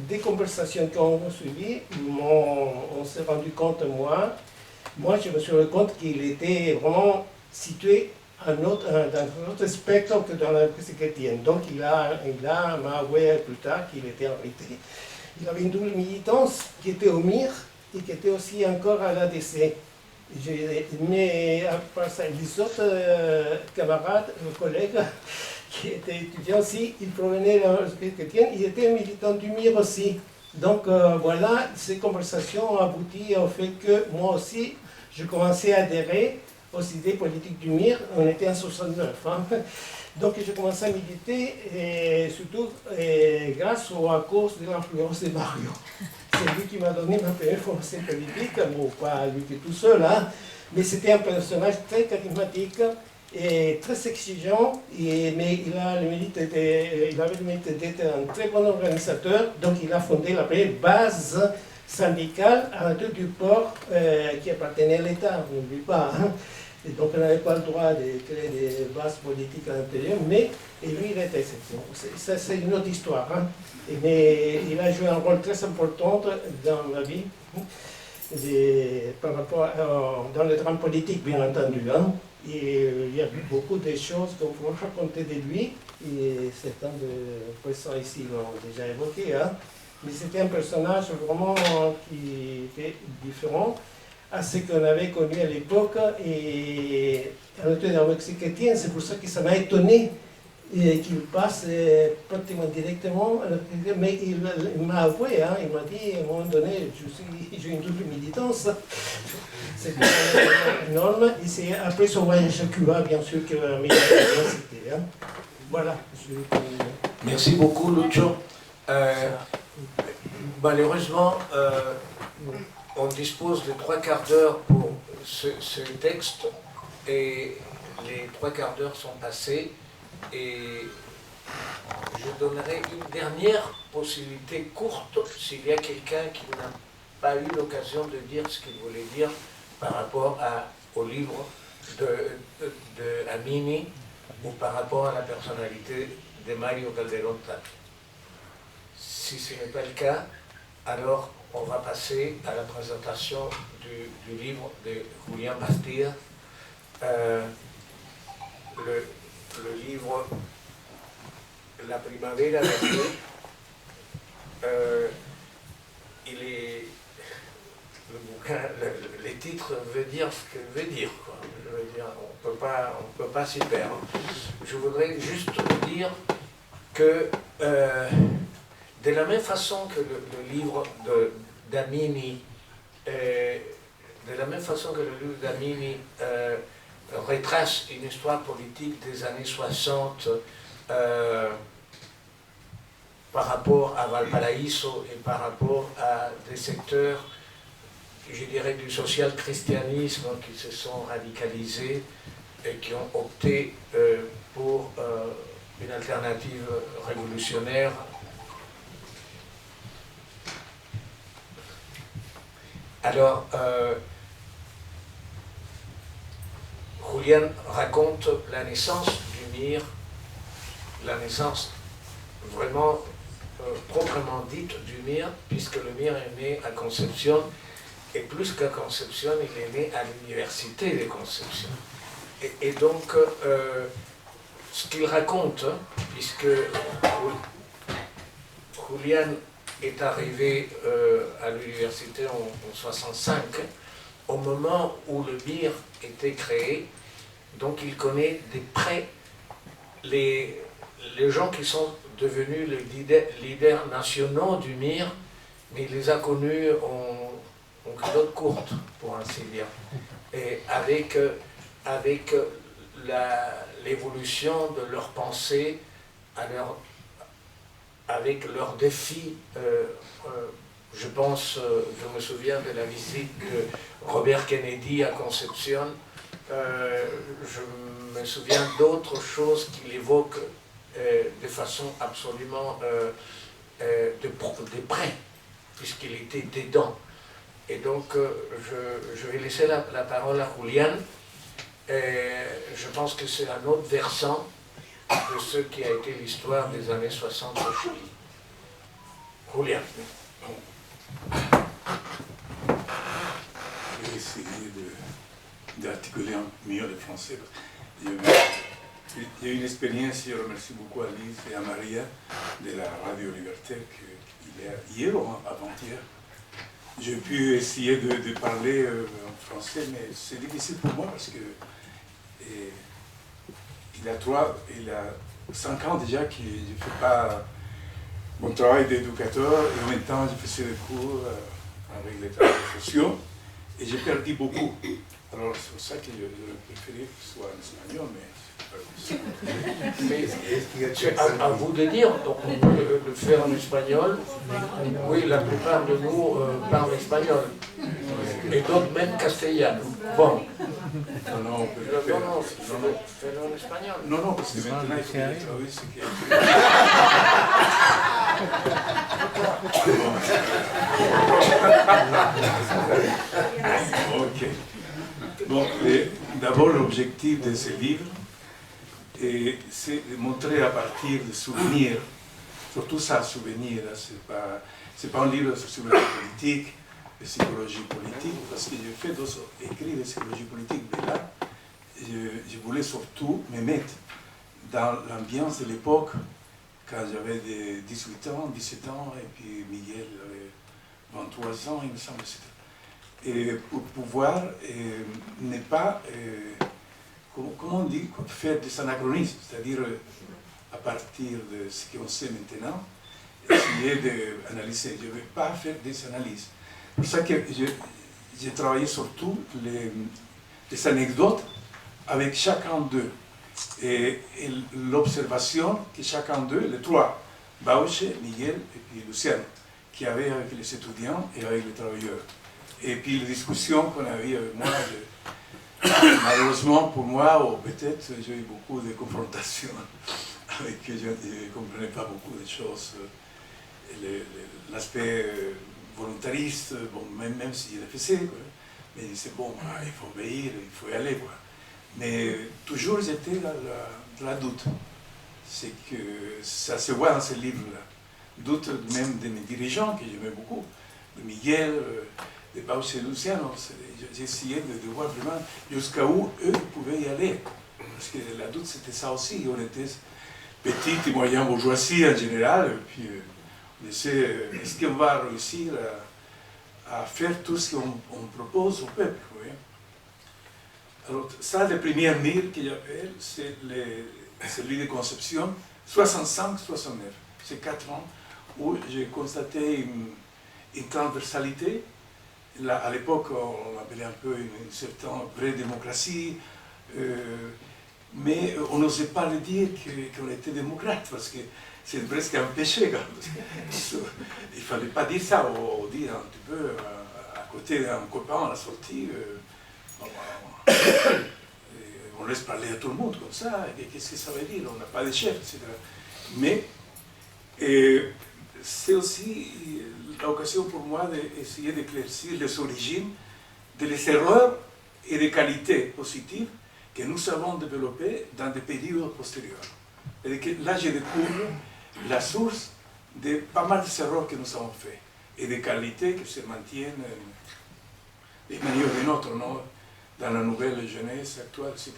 des conversations qu'on a suivies, on s'est rendu compte, moi, je me suis rendu compte qu'il était vraiment situé dans un autre spectre que dans la crise chrétienne. Donc, il m'a avoué plus tard qu'il était en réalité. Il avait une double militance qui était au MIR et qui était aussi encore à l'ADC. Mais à part ça, les autres camarades, collègues qui étaient étudiants aussi, ils provenaient de la crise chrétienne, ils étaient militants du MIR aussi. Donc voilà, ces conversations ont abouti au fait que moi aussi, je commençais à adhérer aux idées politiques du MIR. On était en 69. Hein. Donc j'ai commencé à militer, et surtout grâce ou à cause de l'influence de Mario. C'est lui qui m'a donné ma première formation politique, bon, pas lui qui est tout seul, hein, mais c'était un personnage très charismatique et très exigeant, mais il avait le mérite d'être un très bon organisateur, donc il a fondé la première base syndicale à l'intérieur du port qui appartenait à l'État, on n'oublie pas. Hein. Et donc on n'avait pas le droit de créer des bases politiques à l'intérieur, mais lui il était exception. Ça c'est une autre histoire. Hein. Mais il a joué un rôle très important dans la vie, par rapport dans le drame politique bien entendu. Hein. Et il y a beaucoup de choses qu'on peut raconter de lui, et certains de personnes ici l'ont déjà évoqué. Hein. Mais c'était un personnage vraiment qui était différent à ce qu'on avait connu à l'époque, et on était dans le Mexique chrétien, c'est pour ça que ça m'a étonné qu'il passe pratiquement directement, mais il m'a avoué, hein, il m'a dit à un moment donné, j'ai une double militance, c'est énorme, et c'est après son voyage à Cuba, bien sûr, que la militance c'était. Hein. Voilà. Merci beaucoup, Lucho. Malheureusement, on dispose de 3/4 d'heure pour ce texte, et les 3/4 d'heure sont passés, et je donnerai une dernière possibilité courte s'il y a quelqu'un qui n'a pas eu l'occasion de dire ce qu'il voulait dire par rapport au livre de Amini ou par rapport à la personnalité de Mario Calderón Tapia. Si ce n'est pas le cas, alors on va passer à la présentation du livre de Julián Bastida. Le livre La Primavera Verde, les titres veulent dire ce qu'ils veulent dire, quoi. Je veux dire, on peut pas s'y perdre. Je voudrais juste dire que de la même façon que le livre d'Amini, retrace une histoire politique des années 60 par rapport à Valparaíso et par rapport à des secteurs, je dirais, du social-christianisme qui se sont radicalisés et qui ont opté pour une alternative révolutionnaire. Alors, Julián raconte la naissance du MIR, la naissance vraiment proprement dite du MIR, puisque le MIR est né à Concepción, et plus qu'à Concepción, il est né à l'université de Concepción. Et donc, ce qu'il raconte, puisque Julián est arrivé à l'université en 1965, au moment où le MIR était créé, donc il connaît de près les gens qui sont devenus les leaders nationaux du MIR, mais il les a connus en culotte courte, pour ainsi dire, et avec l'évolution de leur pensée, avec leurs défis Je je me souviens de la visite de Robert Kennedy à Concepción. Je me souviens d'autres choses qu'il évoque de façon absolument de près, puisqu'il était dedans. Et donc, je vais laisser la parole à Julián. Je pense que c'est un autre versant de ce qui a été l'histoire des années 60 au Chili. Julián. Je vais essayer d'articuler mieux le français. Il y a une expérience, je remercie beaucoup Alice et à Maria de la Radio Liberté qu'il y a hier ou avant-hier. J'ai pu essayer de parler en français, mais c'est difficile pour moi parce que il a 5 ans déjà que je ne fais pas mon travail d'éducateur et en même temps je faisais des cours avec les travailleurs sociaux et j'ai perdu beaucoup. Alors c'est pour ça que je préférais que ce soit en espagnol, mais c'est à vous de dire, donc on peut le faire en espagnol. Oui, la plupart de nous parlent espagnol. Et d'autres même castellano. Bon. Non, fais-le en espagnol. Non, parce que maintenant il faut que je traduise ce qui est écrit. Ok. Bon, d'abord l'objectif de ce livre, c'est de montrer à partir de souvenirs, surtout ça, souvenirs, c'est pas un livre sur la politique, de psychologie politique, parce que j'ai fait d'autres écrits de psychologie politique, mais là, je voulais surtout me mettre dans l'ambiance de l'époque, quand j'avais 18 ans, 17 ans, et puis Miguel avait 23 ans, il me semble, et pour pouvoir ne pas, comment on dit, faire des anachronismes, c'est-à-dire à partir de ce qu'on sait maintenant, essayer d'analyser. Je ne vais pas faire des analyses. C'est pour ça que j'ai travaillé surtout les anecdotes avec chacun d'eux et l'observation que chacun d'eux, les trois, Bauche, Miguel et puis Luciano, qui avaient avec les étudiants et avec les travailleurs. Et puis les discussions qu'on avait avec moi, malheureusement pour moi, ou peut-être j'ai eu beaucoup de confrontations avec eux, je ne comprenais pas beaucoup de choses. L'aspect volontariste, bon, même si je le faisais, quoi. Mais c'est bon, il faut obéir, il faut y aller, quoi. Mais toujours j'étais dans la doute. C'est que ça se voit dans ce livre-là. Doute même de mes dirigeants, que j'aimais beaucoup, de Miguel, de Bauche et Luciano. J'ai essayé de voir vraiment jusqu'à où eux pouvaient y aller. Parce que la doute, c'était ça aussi. On était petite et moyenne bourgeoisie en général, et puis on essaie, est-ce qu'on va réussir à faire tout ce qu'on propose au peuple, oui. Alors, ça, le premier mire que j'appelle, c'est celui de Concepción, 65-69. C'est 4 ans où j'ai constaté une transversalité. Là, à l'époque, on appelait un peu une certaine vraie démocratie, mais on n'osait pas le dire qu'on était démocrate, parce que c'est presque un péché. Il ne fallait pas dire ça, ou dire un petit peu à côté d'un copain à la sortie. On laisse parler à tout le monde comme ça, qu'est-ce que ça veut dire? On n'a pas de chef, etc. Mais c'est aussi l'occasion pour moi d'essayer d'éclaircir les origines des erreurs et des qualités positives que nous avons développées dans des périodes postérieures. Et que là, je découvre la source de pas mal d'erreurs que nous avons faits et des qualités qui se maintiennent d'une manière ou d'une autre, non? Dans la nouvelle jeunesse actuelle, etc.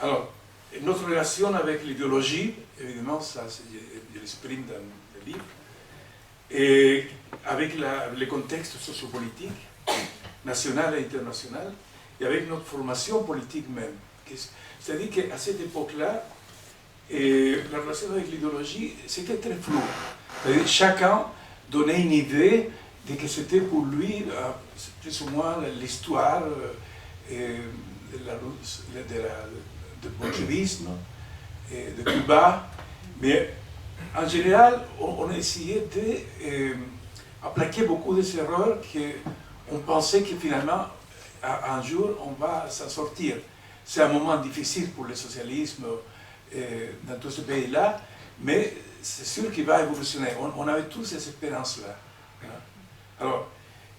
Alors, notre relation avec l'idéologie, évidemment, ça, je l'exprime dans le livre, et avec le contexte sociopolitique, national et international, et avec notre formation politique même. C'est-à-dire qu'à cette époque-là, la relation avec l'idéologie, c'était très flou. C'est-à-dire chacun donnait une idée de que c'était pour lui, plus ou moins, l'histoire du bolchevisme, de Cuba. Mais en général, on essayait de a plaqué beaucoup des erreurs qu'on pensait que finalement, un jour, on va s'en sortir. C'est un moment difficile pour le socialisme dans tous ces pays-là, mais c'est sûr qu'il va évolutionner. On avait tous ces espérances-là. Alors,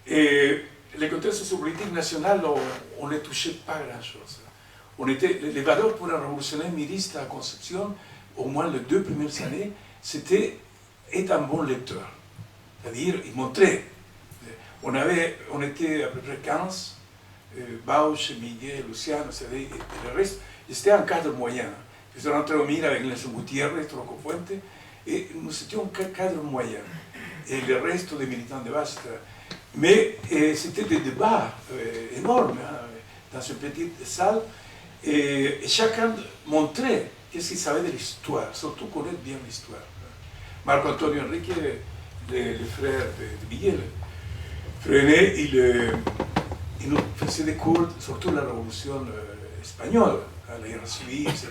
et les contextes sociopolitiques nationaux, on ne touchait pas grand-chose. Les valeurs pour un révolutionnaire miriste à Concepción, au moins les 2 premières années, c'était être un bon lecteur. C'est-à-dire, il montrait. On était à peu près 15, Bauch, Miguel, Luciano, et le reste, c'était un cadre moyen. Je suis rentré au Mire avec Nelson Gutiérrez, Tronco Fuente, et nous étions un cadre moyen. Et le reste des militants de base, etc. Mais c'était des débats énormes dans cette petite salle, et chacun montrait qu'est-ce qu'il savait de l'histoire, surtout connaître bien l'histoire. Marco Antonio Enrique, le frère de Miguel Frenet, il nous faisait des cours, surtout la révolution espagnole, la guerre civile, etc.,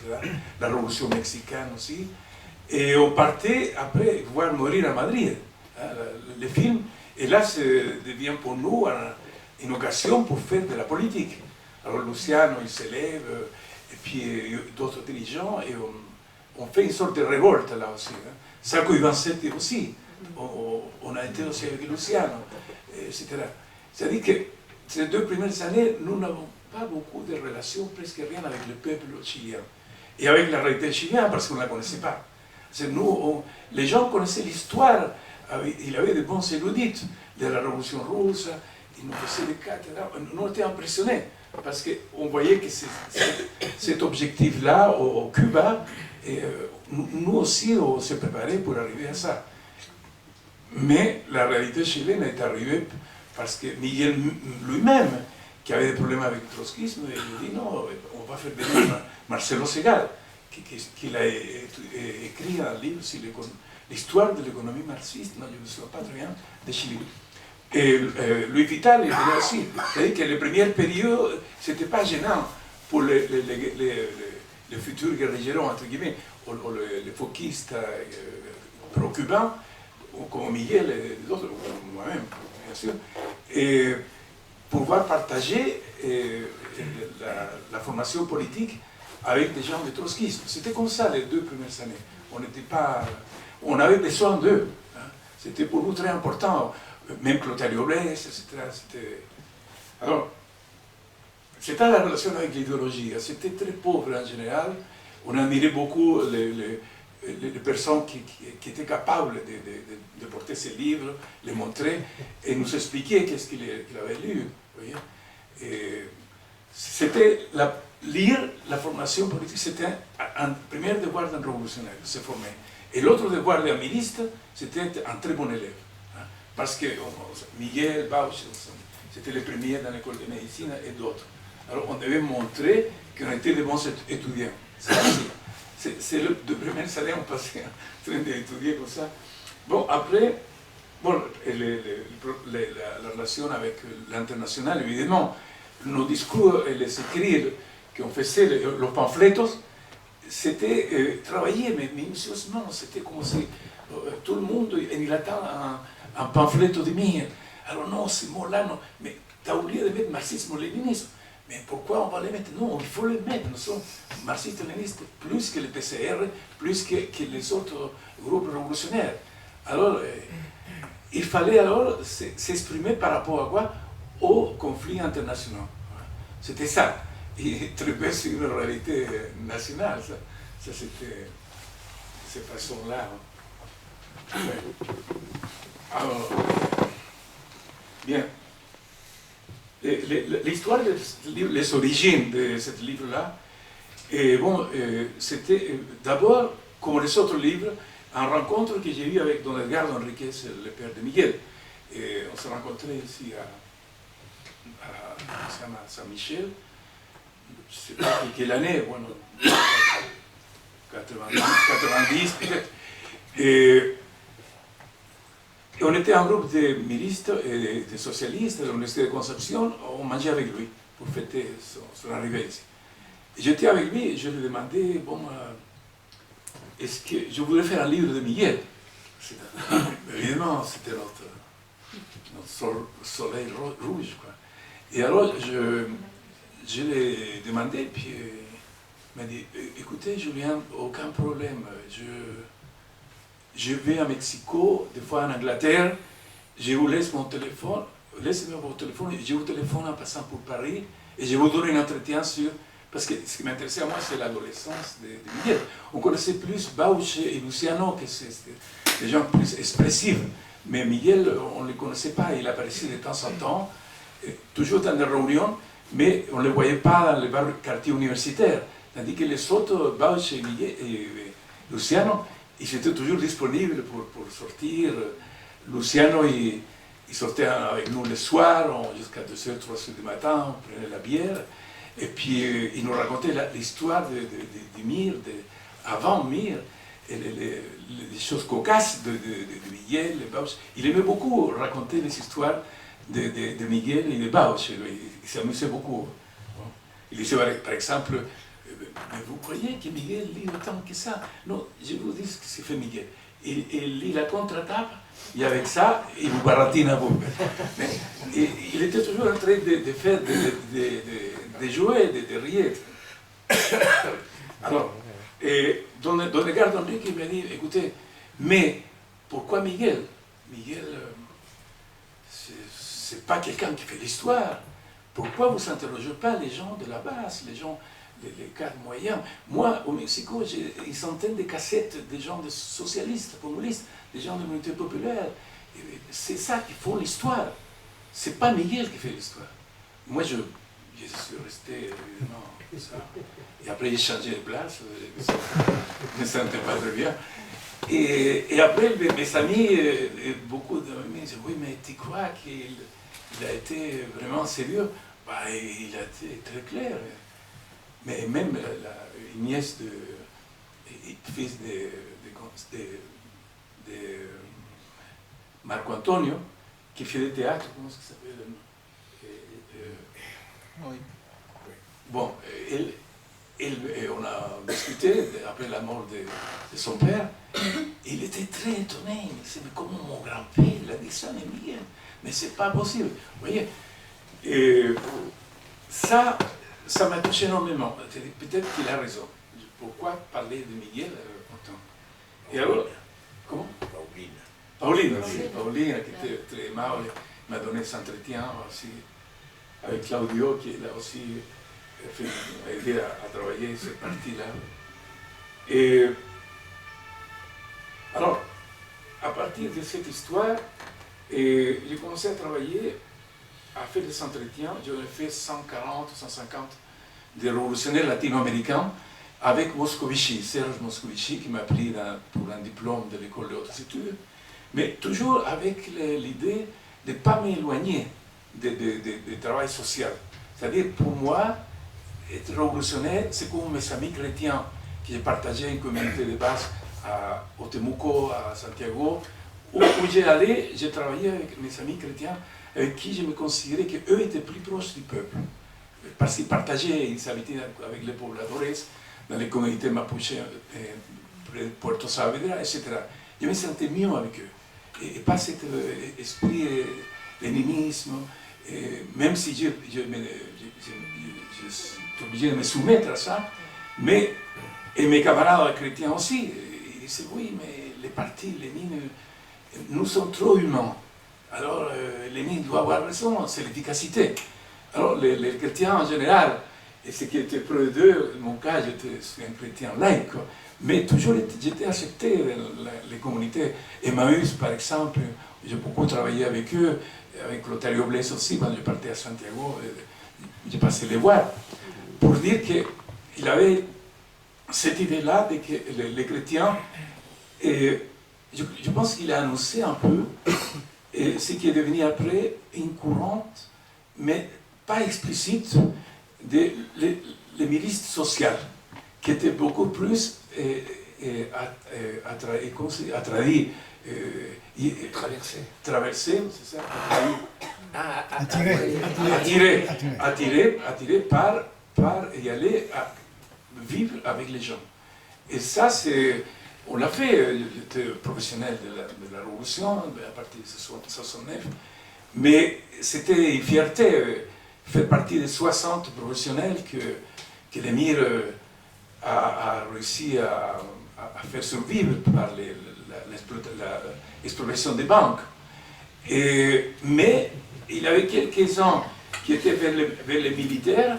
la révolution mexicaine aussi. Et on partait après voir mourir à Madrid, le film. Et là, ça devient pour nous une occasion pour faire de la politique. Alors Luciano, il s'élève, et puis d'autres dirigeants, et on fait une sorte de révolte là aussi. Sacco Ivancetti aussi, on a été aussi avec Luciano, etc. C'est-à-dire que ces 2 premières années, nous n'avons pas beaucoup de relations, presque rien avec le peuple chilien. Et avec la réalité chilienne, parce qu'on ne la connaissait pas. Nous, les gens connaissaient l'histoire, il avait de bons érudites de la Révolution russe, il nous faisait des cathédrales, nous étions impressionnés, parce qu'on voyait que cet objectif-là, au Cuba, nous aussi, on s'est préparés pour arriver à ça. Mais la réalité chilienne est arrivée parce que Miguel lui-même, qui avait des problèmes avec le trotskisme, il dit non, on va faire venir Marcelo Segal, qui a écrit un livre sur l'histoire de l'économie marxiste, non, je ne me souviens pas très bien, de Chili. Et Louis Vital était là aussi. C'est-à-dire que les premières périodes, ce n'était pas gênant pour les futurs guerrilleros, entre guillemets, ou les foquistes pro-cubains, comme Miguel et d'autres, moi-même, bien sûr, et pouvoir partager la formation politique avec des gens de trotskisme. C'était comme ça les 2 premières années. On avait besoin d'eux. Hein. C'était pour nous très important. Même Clotaire Oblès, etc. Alors, c'était la relation avec l'idéologie. C'était très pauvre en général. On admirait beaucoup les personnes qui étaient capables de porter ces livres, les montrer et nous expliquer qu'est-ce qu'il avait lu. C'était lire la formation politique, c'était un premier devoir d'un révolutionnaire, se former. Et l'autre devoir d'un ministre, c'était un très bon élève. Hein, parce que Miguel, Bauch, c'était les premiers dans l'école de médecine et d'autres. Alors on devait montrer qu'on était de bons étudiants. C'est le 2 premières années, on passait en train d'étudier comme ça. Bon, après, bon, la relation avec l'international, évidemment, nos discours et les écrits qu'on faisait, les pamphlets, c'était travailler, mais minutieusement, c'était comme si tout le monde, il attend un pamphlet de mien. Alors non, ces mots-là, non, mais tu as oublié de mettre marxisme-léninisme. Mais pourquoi on va les mettre? Non, il faut les mettre. Nous sommes marxistes-lénistes plus que le PCR, plus que les autres groupes révolutionnaires. Alors, il fallait alors s'exprimer par rapport à quoi? Aux conflits internationaux. C'était ça. Et trouver sur une réalité nationale. Ça c'était cette façon-là. Alors, bien. L'histoire les origines de ce livre-là, bon, c'était d'abord, comme les autres livres, une rencontre que j'ai eue avec Don Edgardo Enriquez, le père de Miguel. Et on s'est rencontrés ici à Saint-Michel, je ne sais pas quelle année, bueno, 90 peut-être. Et on était un groupe de milistes et de socialistes de l'Université de Concepción, on mangeait avec lui pour fêter son arrivée ici. J'étais avec lui et je lui demandais, bon, est-ce que je voudrais faire un livre de Miguel? Évidemment, c'était notre notre soleil rouge, quoi. Et alors, je l'ai demandé, puis il m'a dit, écoutez, Julien, aucun problème, je vais à Mexico, des fois en Angleterre, je vous laisse mon téléphone, laissez-moi votre téléphone, je vous téléphone en passant pour Paris, et je vous donne un entretien sur... Parce que ce qui m'intéressait à moi, c'est l'adolescence de Miguel. On connaissait plus Bausch et Luciano, que c'est des gens plus expressifs. Mais Miguel, on ne le connaissait pas, il apparaissait de temps en temps, toujours dans des réunions, mais on ne le voyait pas dans les quartiers universitaires. Tandis que les autres, Bausch et Luciano, ils étaient toujours disponibles pour sortir. Luciano, il sortait avec nous le soir, jusqu'à 2h, 3h du matin, on prenait la bière. Et puis il nous racontait l'histoire de Mir, avant Mir, et les choses cocasses de Miguel, de Bausch. Il aimait beaucoup raconter les histoires de Miguel et de Bausch. Il s'amusait beaucoup. Il disait par exemple, mais vous croyez que Miguel lit autant que ça? Non, je vous dis ce que c'est fait Miguel. Il lit la contre-table, et avec ça, il vous baratine à vous. Mais il était toujours en train de faire, de jouer, de rire. Alors, dans le garde Enrique, il m'a dit, écoutez, mais pourquoi Miguel? Miguel, c'est pas quelqu'un qui fait l'histoire. Pourquoi vous n'interrogez pas les gens de la base, les gens, les cadres moyens? Moi, au Mexico, j'ai une centaine de cassettes des gens de socialistes, communistes, des gens de l'unité populaire. C'est ça qui font l'histoire. C'est pas Miguel qui fait l'histoire. Moi, je suis resté, évidemment, ça. Et après, j'ai changé de place, je ne me sentais pas très bien. Et après, mes amis, beaucoup d'amis disaient, oui, mais tu crois qu'il a été vraiment sérieux? Bah, il a été très clair. Mais même une nièce fils de Marco Antonio, qui fait du théâtre, comment ça s'appelle? Oui. Bon, on a discuté après la mort de son père. Il était très étonné. Il me disait, mais comment mon grand-père, il a dit ça, Miguel? Mais c'est pas possible. Vous voyez, ça m'a touché énormément. Peut-être qu'il a raison. Pourquoi parler de Miguel autant? Et alors, comment? Pauline, qui était très aimable, m'a donné cet entretien aussi avec Claudio, qui a aussi aidé à travailler cette partie-là. Et alors, à partir de cette histoire, j'ai commencé à travailler, à faire des entretiens. J'en ai fait 140, 150 des révolutionnaires latino-américains avec Moscovici, Serge Moscovici, qui m'a pris pour un diplôme de l'école de hautes études, mais toujours avec l'idée de ne pas m'éloigner du travail social. C'est-à-dire, pour moi, être révolutionnaire, c'est comme mes amis chrétiens, que j'ai partagé une communauté de base à Temuco, à Santiago, où j'ai allé, j'ai travaillé avec mes amis chrétiens, avec qui je me considérais qu'eux étaient plus proches du peuple, parce qu'ils partageaient, ils habitaient avec les pobladores, dans les communautés mapuche, près de Puerto Saavedra, etc. Je me sentais mieux avec eux. Et pas cet esprit léninisme, même si je suis obligé de me soumettre à ça, mais et mes camarades chrétiens aussi, ils disaient oui, mais les partis, Lénine, nous sommes trop humains. Alors Lénine doit avoir raison, c'est l'efficacité. Alors les chrétiens en général, et ce qui était près d'eux, dans mon cas, j'étais un chrétien laïque, mais toujours j'étais accepté dans les communautés. Emmaüs, par exemple, j'ai beaucoup travaillé avec eux, avec Lotario Bles aussi, quand je partais à Santiago, j'ai passé les voir, pour dire qu'il avait cette idée-là de que les chrétiens, et je pense qu'il a annoncé un peu ce qui est devenu après une courante, mais pas explicite, des milices sociales, qui étaient beaucoup plus traversées, c'est ça, attirées par y aller à vivre avec les gens. Et ça, on l'a fait, j'étais professionnel de la Révolution, à partir de 1969, Mais c'était une fierté, faire partie des 60 professionnels que l'émir a réussi à faire survivre par l'exploitation des banques. Mais il y avait quelques-uns qui étaient vers les militaires,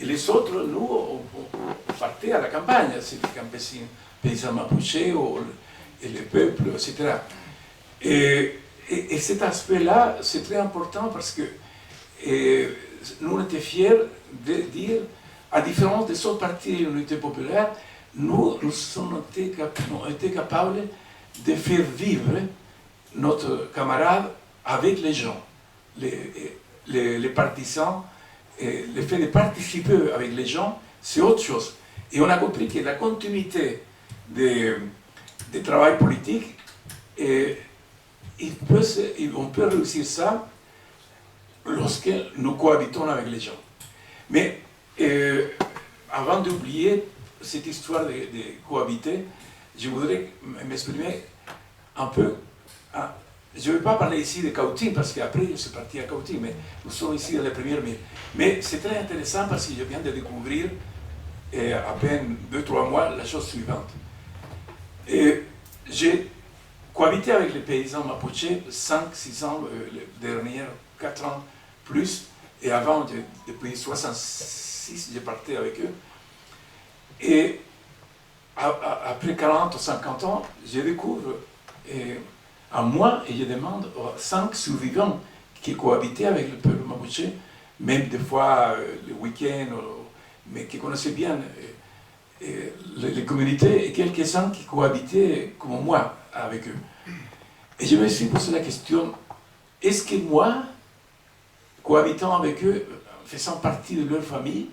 et les autres, nous, on partait à la campagne, c'est les campesins, paysans mapuches, et les peuples, etc. Et cet aspect-là, c'est très important parce que nous, on était fiers de dire, à différence des autres partis de l'unité populaire, nous avons été capables de faire vivre notre camarade avec les gens, les partisans. Et le fait de participer avec les gens, c'est autre chose. Et on a compris que la continuité des travail politique, on peut réussir ça lorsque nous cohabitons avec les gens. Mais avant d'oublier cette histoire de cohabiter, je voudrais m'exprimer un peu. Je ne vais pas parler ici de Cautín, parce qu'après je suis parti à Cautín, mais nous sommes ici dans les premières milles. Mais c'est très intéressant parce que je viens de découvrir, à peine 2-3 mois, la chose suivante. J'ai cohabité avec les paysans mapuches 5-6 ans, les derniers 4 ans plus, et avant, depuis 1966, j'ai parti avec eux. Et après 40 ou 50 ans, je découvre à moi, et je demande aux 5 survivants qui cohabitaient avec le peuple mapuche, même des fois le week-end, mais qui connaissaient bien les communautés, et quelques-uns qui cohabitaient comme moi avec eux. Et je me suis posé la question, est-ce que moi, cohabitant avec eux, faisant partie de leur famille,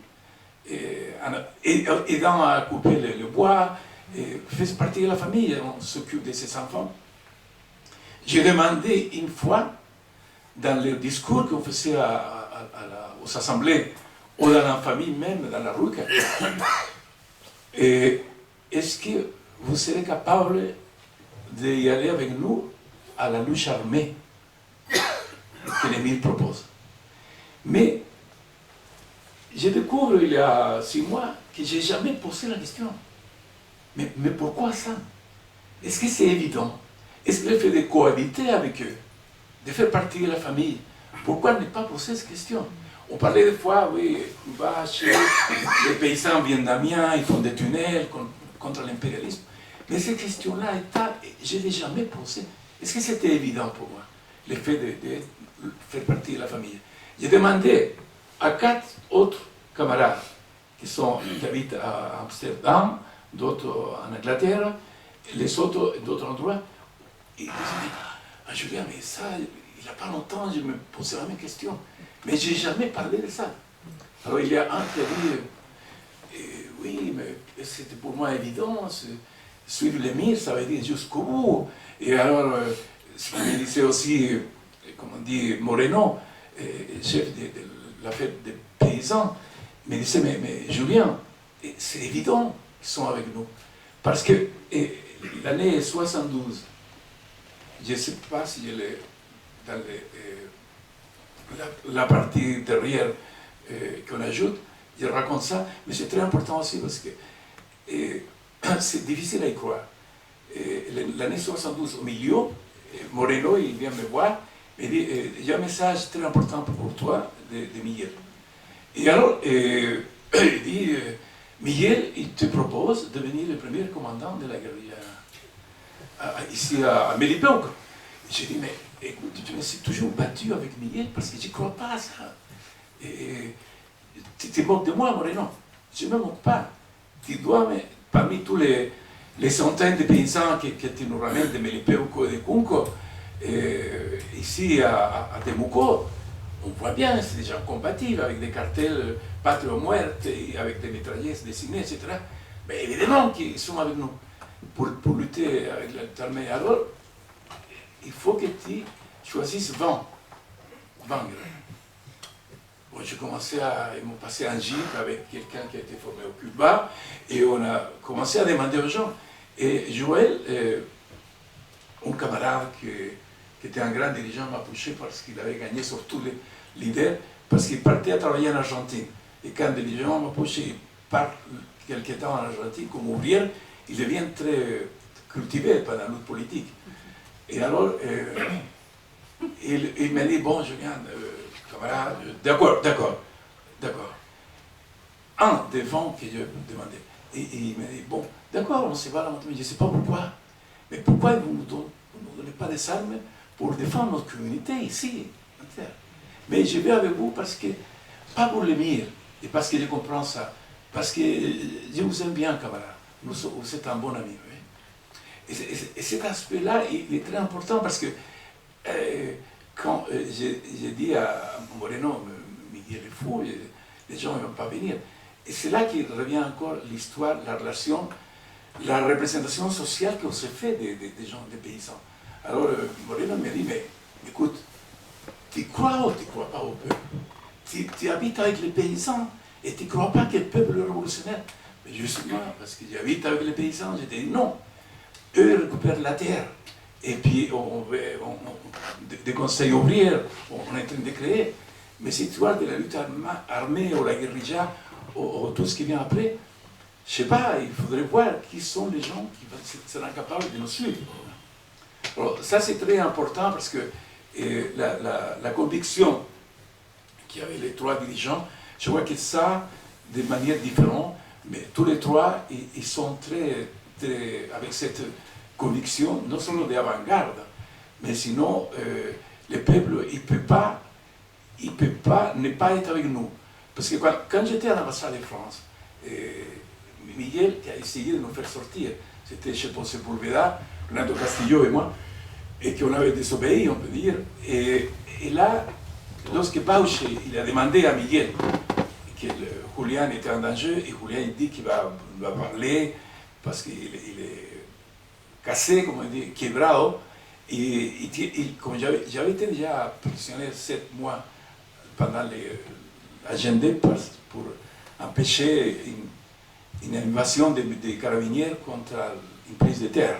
aidant à couper le bois, faisant partie de la famille, on s'occupe de ses enfants, j'ai demandé une fois, dans le discours qu'on faisait aux assemblées, ou dans la famille même, dans la rue, est-ce que vous serez capable d'y aller avec nous à la lutte armée que l'émir propose? Mais je découvre il y a 6 mois que je n'ai jamais posé la question. Mais pourquoi ça? Est-ce que c'est évident? Est-ce que le fait de cohabiter avec eux, de faire partie de la famille, pourquoi ne pas poser cette question? On parlait des fois, oui, on va chez les paysans viennent d'Amiens, ils font des tunnels contre l'impérialisme. Mais cette question-là, je ne l'ai jamais posée. Est-ce que c'était évident pour moi, le fait de faire partie de la famille? J'ai demandé à 4 autres camarades qui habitent à Amsterdam, d'autres en Angleterre, les autres d'autres endroits. Et ils disaient, ah Julien, mais ça, il n'y a pas longtemps, je me posais la même question. Mais je n'ai jamais parlé de ça. Alors il y a un qui a dit, oui, mais c'était pour moi évident, suivre l'émir, ça veut dire jusqu'au bout. Et alors, ce qu'il me disait aussi, comme on dit, Moreno, chef de la fête des paysans, me disait, mais Julien, c'est évident qu'ils sont avec nous. Parce que l'année 72, je ne sais pas si elle est dans la partie derrière qu'on ajoute, je raconte ça, mais c'est très important aussi parce que c'est difficile à y croire. L'année 72, au milieu, Moreno, il vient me voir, il dit, il y a un message très important pour toi de Miguel. Et alors, il dit, Miguel, il te propose de devenir le premier commandant de la guérilla ici à Melipeuco. J'ai dit, mais écoute, je me suis toujours battu avec Miguel parce que je ne crois pas à ça. Tu te moques de moi, Moreno. Je ne me moque pas. Tu dois, mais parmi tous les centaines de paysans que tu nous ramènes de Melipeuco et de Cunco, ici à Temuco, on voit bien, c'est des gens compatibles avec des cartels patrio muerte, avec des mitrailleuses dessinées, etc. Mais évidemment qu'ils sont avec nous pour lutter avec l'armée. Alors, il faut que tu choisisses 20 grands. Bon, j'ai commencé ils m'ont passé un jeep avec quelqu'un qui a été formé au Cuba, et on a commencé à demander aux gens. Et Joël, un camarade qui était un grand dirigeant mapuche parce qu'il avait gagné sur tous les leaders, parce qu'il partait à travailler en Argentine. Et quand des dirigeants mapuche partent quelque temps en Argentine comme ouvrier, il devient très cultivé pendant la lutte politique. Et alors, il m'a dit, bon, Julien, camarade, d'accord. Un des vents que je demandais. Et il m'a dit, bon, d'accord, on se va la montagne, mais je ne sais pas pourquoi. Mais pourquoi vous ne nous donnez pas des armes pour défendre notre communauté ici, en terre? Mais je vais avec vous parce que, pas pour le mire, et parce que je comprends ça, parce que je vous aime bien, camarade. Vous êtes un bon ami. Oui? Et cet aspect-là, il est très important parce que quand j'ai dit à Moreno, Miguel est fou, les gens ne vont pas venir. Et c'est là qu'il revient encore l'histoire, la relation, la représentation sociale qu'on se fait des gens, des paysans. Alors Moreno me dit, mais écoute, tu crois ou tu ne crois pas au peuple? Tu habites avec les paysans et tu ne crois pas que le peuple est révolutionnaire? Mais justement, parce que j'habite avec les paysans, j'ai dit non. Eux récupèrent la terre. Et puis, des conseils ouvriers, on est en train de créer. Mais cette histoire de la lutte armée ou la guérilla, ou tout ce qui vient après, je ne sais pas, il faudrait voir qui sont les gens qui seront capables de nous suivre. Alors, ça, c'est très important parce que la conviction qu'il y avait les trois dirigeants, je vois que ça, de manière différente, mais tous les trois, ils sont très avec cette conviction, non seulement d'avant-garde, mais sinon, le peuple, il ne peut pas ne pas être avec nous. Parce que quand j'étais à l'ambassade de France, Miguel qui a essayé de nous faire sortir, c'était chez Ponce Pulveda, Renato Castillo et moi, et qu'on avait désobéi, on peut dire. Et là, lorsque Bauche il a demandé à Miguel que Julián était en danger, et Julián il dit qu'il va parler parce qu'il est cassé, comme on dit, quebrado, et comme j'avais été déjà prisonnier 7 mois pendant l'agenda pour empêcher une invasion des carabiniers contre une prise de terre.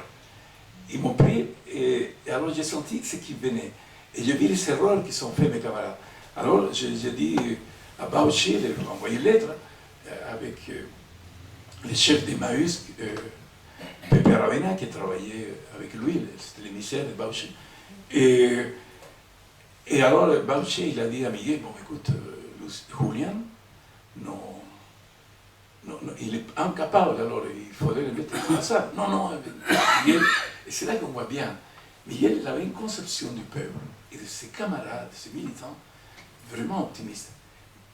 Ils m'ont pris et alors j'ai senti ce qui venait. Et j'ai vu les erreurs qui sont faits, mes camarades. Alors j'ai dit à Bauche, il m'a envoyé une lettre avec le chef d'Emmaüs, Pepe Aravena, qui travaillait avec lui, c'était l'émissaire de Bauche. Et alors Bauche, il a dit à Miguel, bon écoute, Julián, non, il est incapable, alors il faudrait le mettre à ça. Non, Miguel, et c'est là qu'on voit bien, Miguel il avait une conception du peuple et de ses camarades, de ses militants, vraiment optimiste.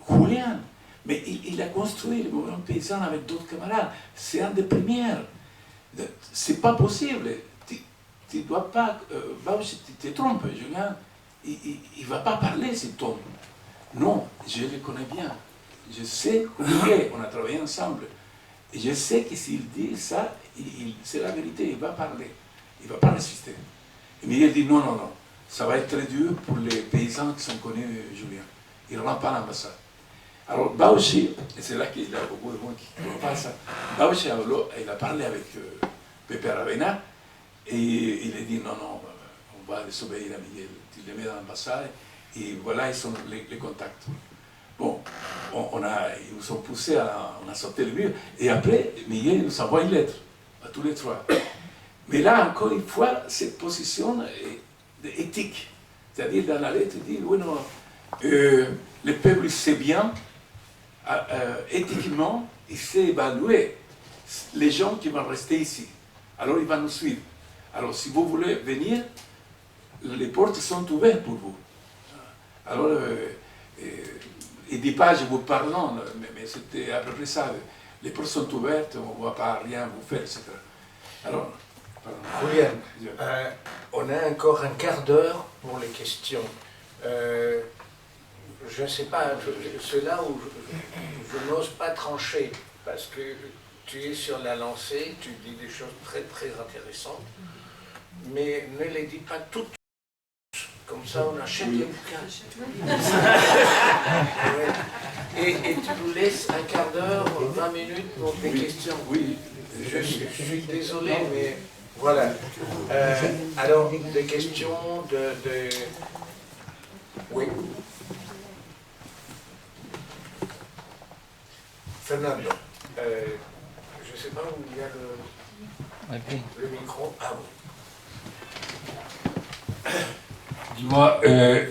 Julián, mais il a construit le mouvement paysan avec d'autres camarades, c'est un des premiers. C'est pas possible, tu dois pas, tu te trompes, Julián, il ne va pas parler cet homme. Non, je le connais bien. Je sais comment il est, on a travaillé ensemble. Et je sais que s'il dit ça, c'est la vérité, il va parler. Il ne va pas résister. Et Miguel dit non, ça va être très dur pour les paysans qui sont connus, Julien. Il ne rend pas l'ambassade. Alors Bauche, et c'est là qu'il y a beaucoup de monde qui ne voit pas ça, Bauche, il a parlé avec Pepe Aravena, et il a dit non, on va désobéir à Miguel. Tu le mets dans l'ambassade, et voilà, ils sont les contacts. Bon, ils nous ont poussés, on a sauté le mur, et après, Miguel nous envoie une lettre à tous les trois. Mais là, encore une fois, cette position éthique, c'est-à-dire dans la lettre, il dit, oui, non, le peuple sait bien, éthiquement, il sait évaluer les gens qui vont rester ici. Alors, il va nous suivre. Alors, si vous voulez venir, les portes sont ouvertes pour vous. Alors, il ne dit pas, je vous parle, mais c'était à peu près ça. Les portes sont ouvertes, on ne va pas rien vous faire, etc. Alors, Julián, on a encore un quart d'heure pour les questions. Je ne sais pas, c'est là où je n'ose pas trancher, parce que tu es sur la lancée, tu dis des choses très très intéressantes, mais ne les dis pas toutes. Comme ça, on achète les bouquins. Et tu nous laisses un quart d'heure, 20 minutes pour tes questions. Oui. Je suis désolé, mais Voilà. Alors, des questions de... Oui. Fernando, je ne sais pas où il y a le micro. Ah oui. Dis-moi,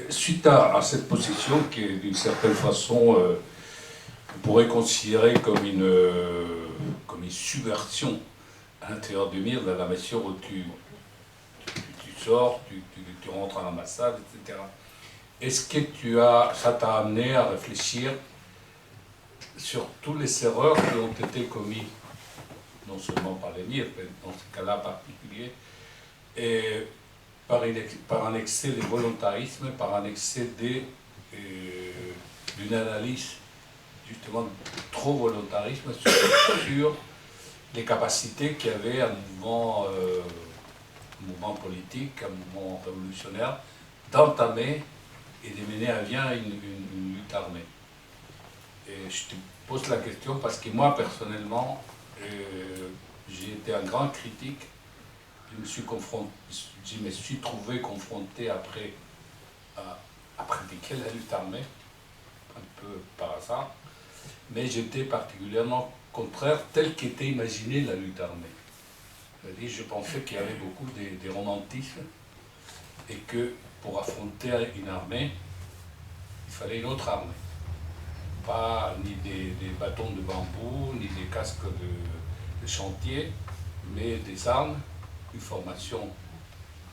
suite à cette position qui est d'une certaine façon, on pourrait considérer comme une subversion à l'intérieur du MIR, dans la mesure où tu sors, tu rentres à l'ambassade, etc. Est-ce que ça t'a amené à réfléchir sur toutes les erreurs qui ont été commises, non seulement par les MIR, mais dans ce cas-là particulier, et par un excès de volontarisme, par un excès d'une analyse justement trop volontarisme sur les capacités qu'avait un mouvement politique, un mouvement révolutionnaire, d'entamer et de mener à bien une lutte armée. Et je te pose la question parce que moi, personnellement, j'ai été un grand critique. Je me suis trouvé confronté après à pratiquer la lutte armée, un peu par hasard, mais j'étais particulièrement contraire telle qu'était imaginée la lutte armée. C'est-à-dire, je pensais qu'il y avait beaucoup de romantisme et que pour affronter une armée, il fallait une autre armée. Pas ni des bâtons de bambou, ni des casques de chantier, mais des armes, une formation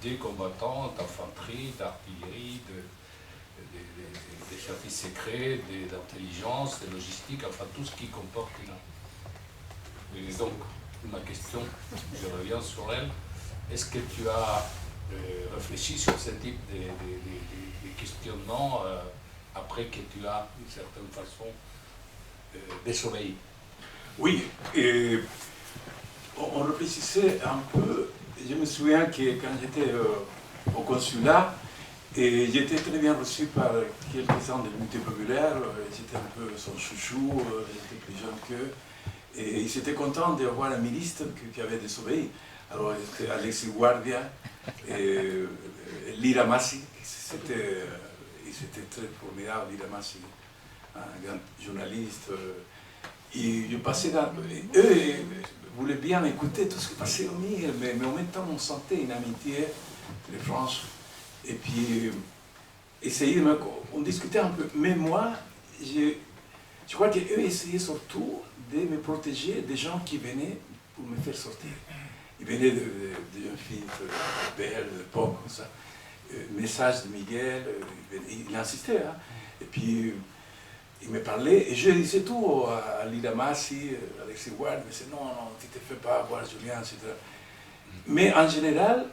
des combattants, d'infanterie, d'artillerie, des services secrets, d'intelligence, de logistique, enfin tout ce qui comporte une arme. Et donc, ma question, je reviens sur elle, est-ce que tu as réfléchi sur ce type de questionnement après que tu as, d'une certaine façon, désobéi? Oui, et on réfléchissait un peu. Je me souviens que quand j'étais au consulat, et j'étais très bien reçu par quelques-uns de l'unité populaire, j'étais un peu son chouchou, j'étais plus jeune qu'eux, et ils étaient contents d'avoir un ministre qui avait désobéi. Alors c'était Alexis Guardia et Lira Massi, c'était très formidable, Lira Massi, un grand journaliste. Et je passais eux voulaient bien écouter tout ce qui passait au MIR, mais en même temps on sentait une amitié très franche. Et puis on discutait un peu. Mais moi, je crois qu'eux essayaient surtout de me protéger des gens qui venaient pour me faire sortir. Ils venaient de jeunes filles belles, de l'époque, comme ça. Message de Miguel, il insistait. Hein. Et puis il me parlait, et je disais tout à Lira Massi, à Alexis Ward, mais c'est non, tu ne te fais pas avoir Julien, etc. Mais en général,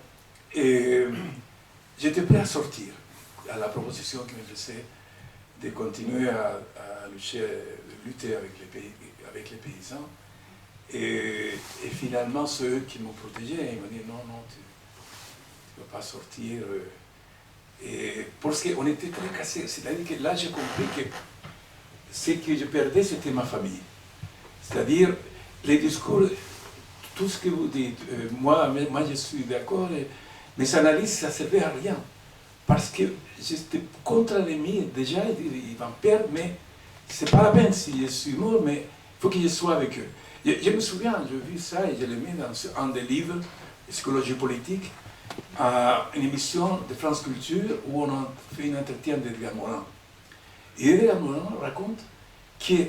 j'étais prêt à sortir à la proposition qu'il me faisait de continuer à lutter avec les paysans. Et finalement, ceux qui m'ont protégé, ils m'ont dit non, tu ne vas pas sortir. Et parce qu'on était très cassés. C'est-à-dire que là, j'ai compris que ce que je perdais, c'était ma famille. C'est-à-dire, les discours, tout ce que vous dites, moi je suis d'accord, mes analyses, ça ne servait à rien. Parce que j'étais contre l'ennemi, déjà, ils vont perdre, mais ce n'est pas la peine si je suis mort, mais il faut que je sois avec eux. Je me souviens, j'ai vu ça et je l'ai mis dans un des livres, Psychologie politique, une émission de France Culture où on a fait un entretien d'Edgar Morin. Et Edgar Morin raconte qu'il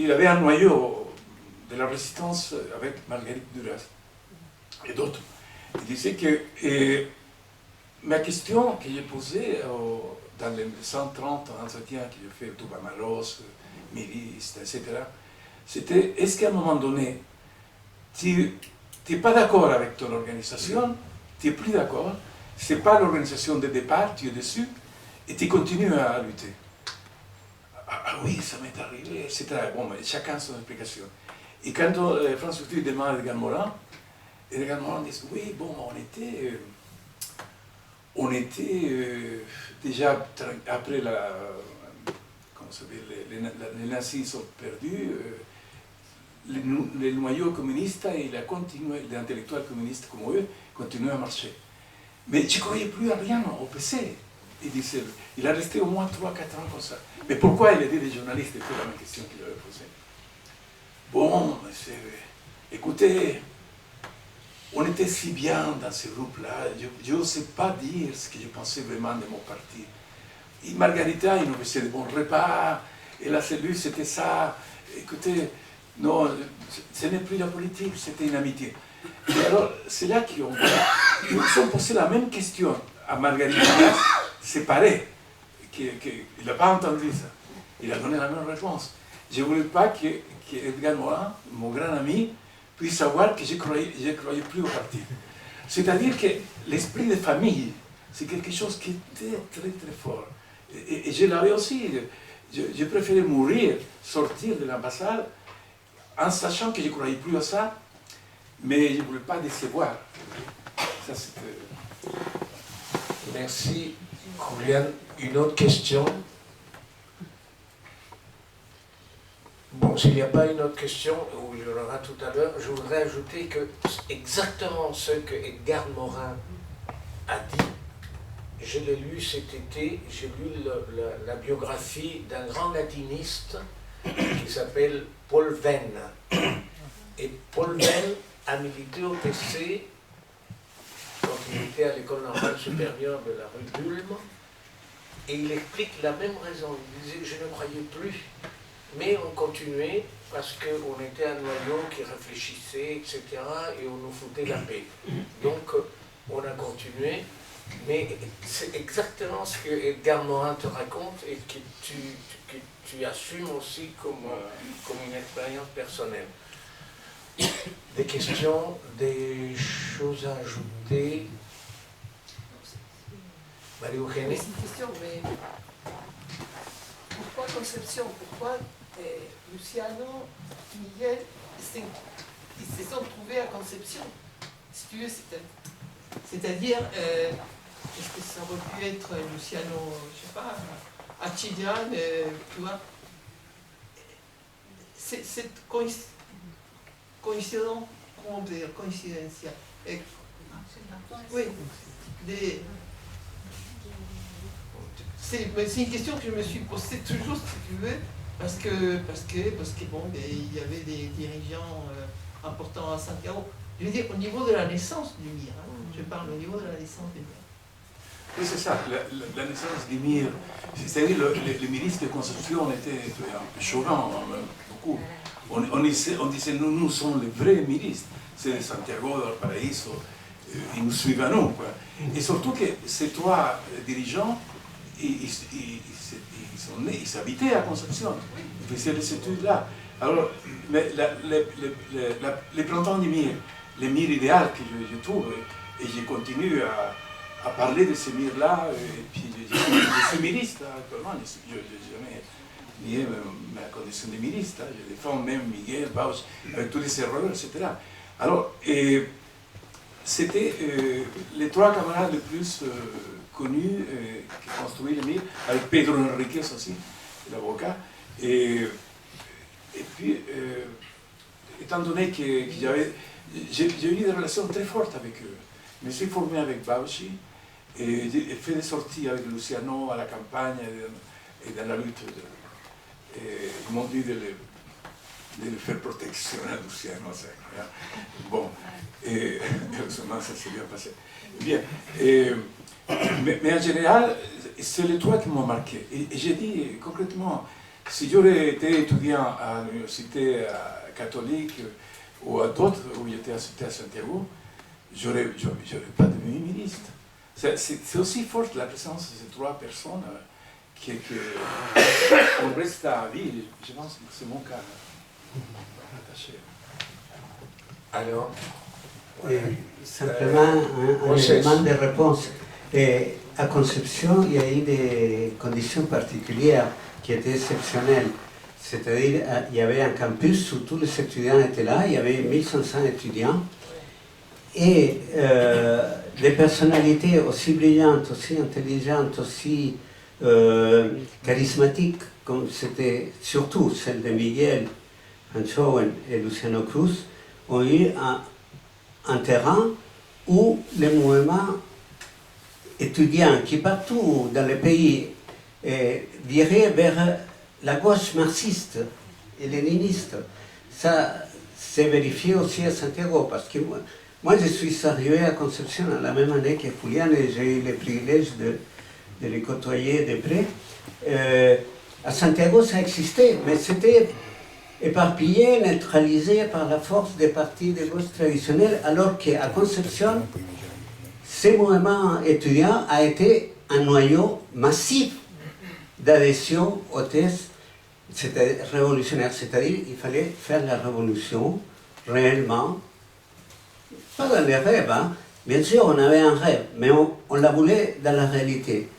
avait un noyau de la résistance avec Marguerite Duras et d'autres. Il disait que ma question que j'ai posée dans les 130 entretiens que j'ai fait, Touba Maros, Miriste, etc., c'était est-ce qu'à un moment donné, tu n'es pas d'accord avec ton organisation, tu n'es plus d'accord, ce n'est pas l'organisation de départ, tu es dessus, et tu continues à lutter. Ah oui, ça m'est arrivé, etc. Bon, mais chacun son explication. Et quand France Culture demande à Edgar Morin dit oui, bon, on était déjà après les nazis sont perdus, les noyaux communistes et les intellectuels communistes comme eux continuaient à marcher. Mais je ne croyais plus à rien au PC. Il a resté au moins 3-4 ans comme ça. Mais pourquoi il a dit les journalistes? C'était la même question qu'il avait posée. Bon, écoutez, on était si bien dans ce groupe-là, je n'osais pas dire ce que je pensais vraiment de mon parti. Et Margarita, il nous faisait de bons repas, et la cellule, c'était ça. Écoutez, non, ce n'est plus la politique, c'était une amitié. Et alors, c'est là qu'ils ont posé la même question à Margarita, séparée, qu'il n'a pas entendu ça. Il a donné la même réponse. Je ne voulais pas que Edgar Morin, mon grand ami, puisse savoir que je ne croyais plus au parti. C'est-à-dire que l'esprit de famille, c'est quelque chose qui était très très fort. Et je l'avais aussi. Je préférais mourir, sortir de l'ambassade, en sachant que je ne croyais plus à ça, mais je ne voulais pas décevoir. Ça, c'était... Merci, Julian. Une autre question? Bon, s'il n'y a pas une autre question, ou il y en aura tout à l'heure, je voudrais ajouter que exactement ce que Edgar Morin a dit, je l'ai lu cet été, j'ai lu la biographie d'un grand latiniste qui s'appelle Paul Venn. Et Paul Venn a milité au PC quand il était à l'école normale supérieure de la rue d'Ulm, et il explique la même raison. Il disait, je ne croyais plus, mais on continuait parce qu'on était un noyau qui réfléchissait, etc., et on nous foutait la paix. Donc, on a continué, mais c'est exactement ce que Edgar Morin te raconte et que tu assumes aussi comme une expérience personnelle. Des questions, des choses à ajouter? Marie-Eugénie? C'est une question, mais pourquoi Concepción? Pourquoi Luciano, Miguel, ils se sont trouvés à Concepción? Si tu veux, c'est-à-dire, est-ce que ça aurait pu être Luciano, je sais pas, à Chillán, tu vois? Cette coïncidence, comment dire, coïncidence. Oui, c'est une question que je me suis posée toujours, si tu veux, parce que bon, il y avait des dirigeants importants à Santiago. Je veux dire, au niveau de la naissance du MIR, hein, je parle au niveau de la naissance du MIR. Oui, c'est ça, la naissance du MIR. C'est-à-dire, les ministres de Concepción étaient un peu chauvins, beaucoup. On disait, nous sommes les vrais ministres. C'est Santiago, Valparaíso, ils nous suivent à nous, quoi. Et surtout que ces trois dirigeants, ils habitaient à Concepción, ils faisaient les études là. Alors, mais les plantons du MIR, les MIR idéal que je trouve, et je continue à parler de ces MIR-là, et puis je suis miliste, actuellement, je n'ai jamais nié ma condition de miliste, je défends même Miguel, Bausch, avec tous les erreurs, etc. Alors, c'était les trois camarades les plus connus qui construisent le MIR, avec Pedro Enriquez aussi, l'avocat. Et puis, étant donné que j'ai eu des relations très fortes avec eux, je me suis formé avec Bauchi et j'ai fait des sorties avec Luciano à la campagne et dans la lutte. Ils m'ont dit de le faire protection à Luciano. Bon, et heureusement ça s'est bien passé. Bien, mais en général, c'est les trois qui m'ont marqué. Et j'ai dit concrètement, si j'aurais été étudiant à l'université catholique ou à d'autres où j'étais à Santiago, j'aurais pas devenu ministre. C'est aussi fort la présence de ces trois personnes qu'on reste à vie. Je pense que c'est mon cas. Attaché. Alors, simplement un élément de réponse. À Concepción, il y a eu des conditions particulières qui étaient exceptionnelles. C'est-à-dire, il y avait un campus où tous les étudiants étaient là, il y avait 1500 étudiants, et des personnalités aussi brillantes, aussi intelligentes, aussi charismatiques, comme c'était surtout celle de Miguel, Ancho et Luciano Cruz, ont eu un terrain où les mouvements étudiants qui partout dans le pays viraient vers la gauche marxiste et léniniste. Ça s'est vérifié aussi à Santiago, parce que moi je suis arrivé à Concepción la même année que Julián et j'ai eu le privilège de les côtoyer de près. À Santiago ça existait, mais c'était éparpillé, neutralisé par la force des partis de gauche traditionnels, alors qu'à Concepción, ce mouvement étudiant a été un noyau massif d'adhésion aux thèses révolutionnaires. C'est-à-dire qu'il fallait faire la révolution réellement, pas dans les rêves, hein. Bien sûr on avait un rêve, mais on la voulait dans la réalité.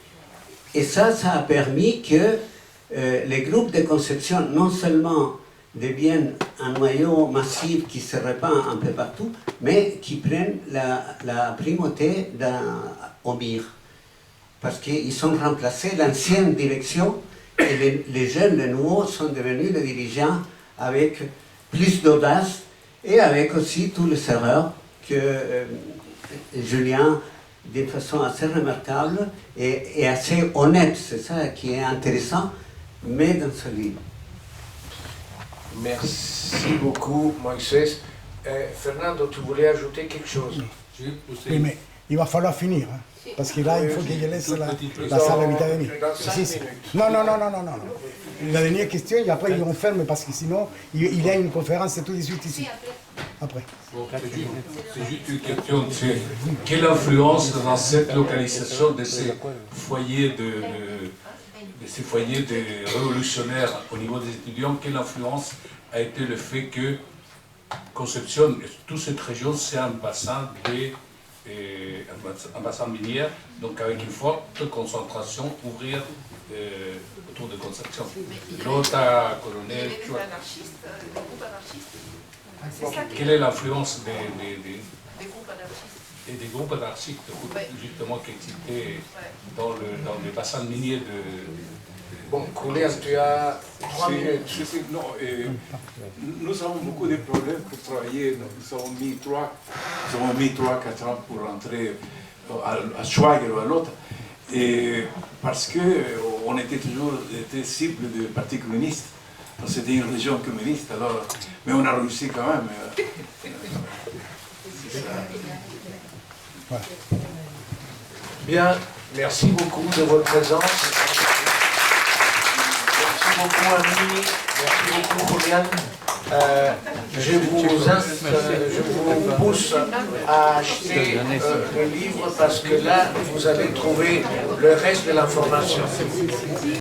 Et ça a permis que les groupes de Concepción, non seulement deviennent un noyau massif qui se répand un peu partout, mais qui prennent la primauté au MIR. Parce qu'ils ont remplacé l'ancienne direction et les jeunes, les nouveaux, sont devenus les dirigeants avec plus d'audace et avec aussi tous les erreurs que Julien, d'une façon assez remarquable et assez honnête, c'est ça qui est intéressant, met dans ce livre. Merci beaucoup, Moïse. Fernando, tu voulais ajouter quelque chose? Oui, mais il va falloir finir, hein, parce que là, il faut que je laisse la salle invitée à venir. Dans 5 minutes. Non. La dernière question, et après on ferme, parce que sinon, il y a une conférence tout de suite ici. Après. Bon, c'est juste une question, c'est quelle influence dans cette localisation de ces foyers ces foyers de révolutionnaires au niveau des étudiants, quelle influence a été le fait que Concepción, toute cette région, c'est un bassin minier, donc avec une forte concentration ouvrière autour de Concepción. Lota, Colonel, Les groupes anarchistes. quelle est l'influence des groupes anarchistes. Et des groupes anarchistes, justement, qui existaient dans les bassins miniers de... Bon, Julián, tu as 3 minutes. Non, nous avons beaucoup de problèmes pour travailler. Nous avons mis 3-4 ans pour rentrer à Schwager ou à l'autre. Et parce qu'on était toujours cible du Parti communiste. C'était une région communiste, alors, mais on a réussi quand même. Bien, merci beaucoup de votre présence. Merci beaucoup, Ami. Merci beaucoup, Julián. Je vous pousse à acheter le livre parce que là, vous allez trouver le reste de l'information.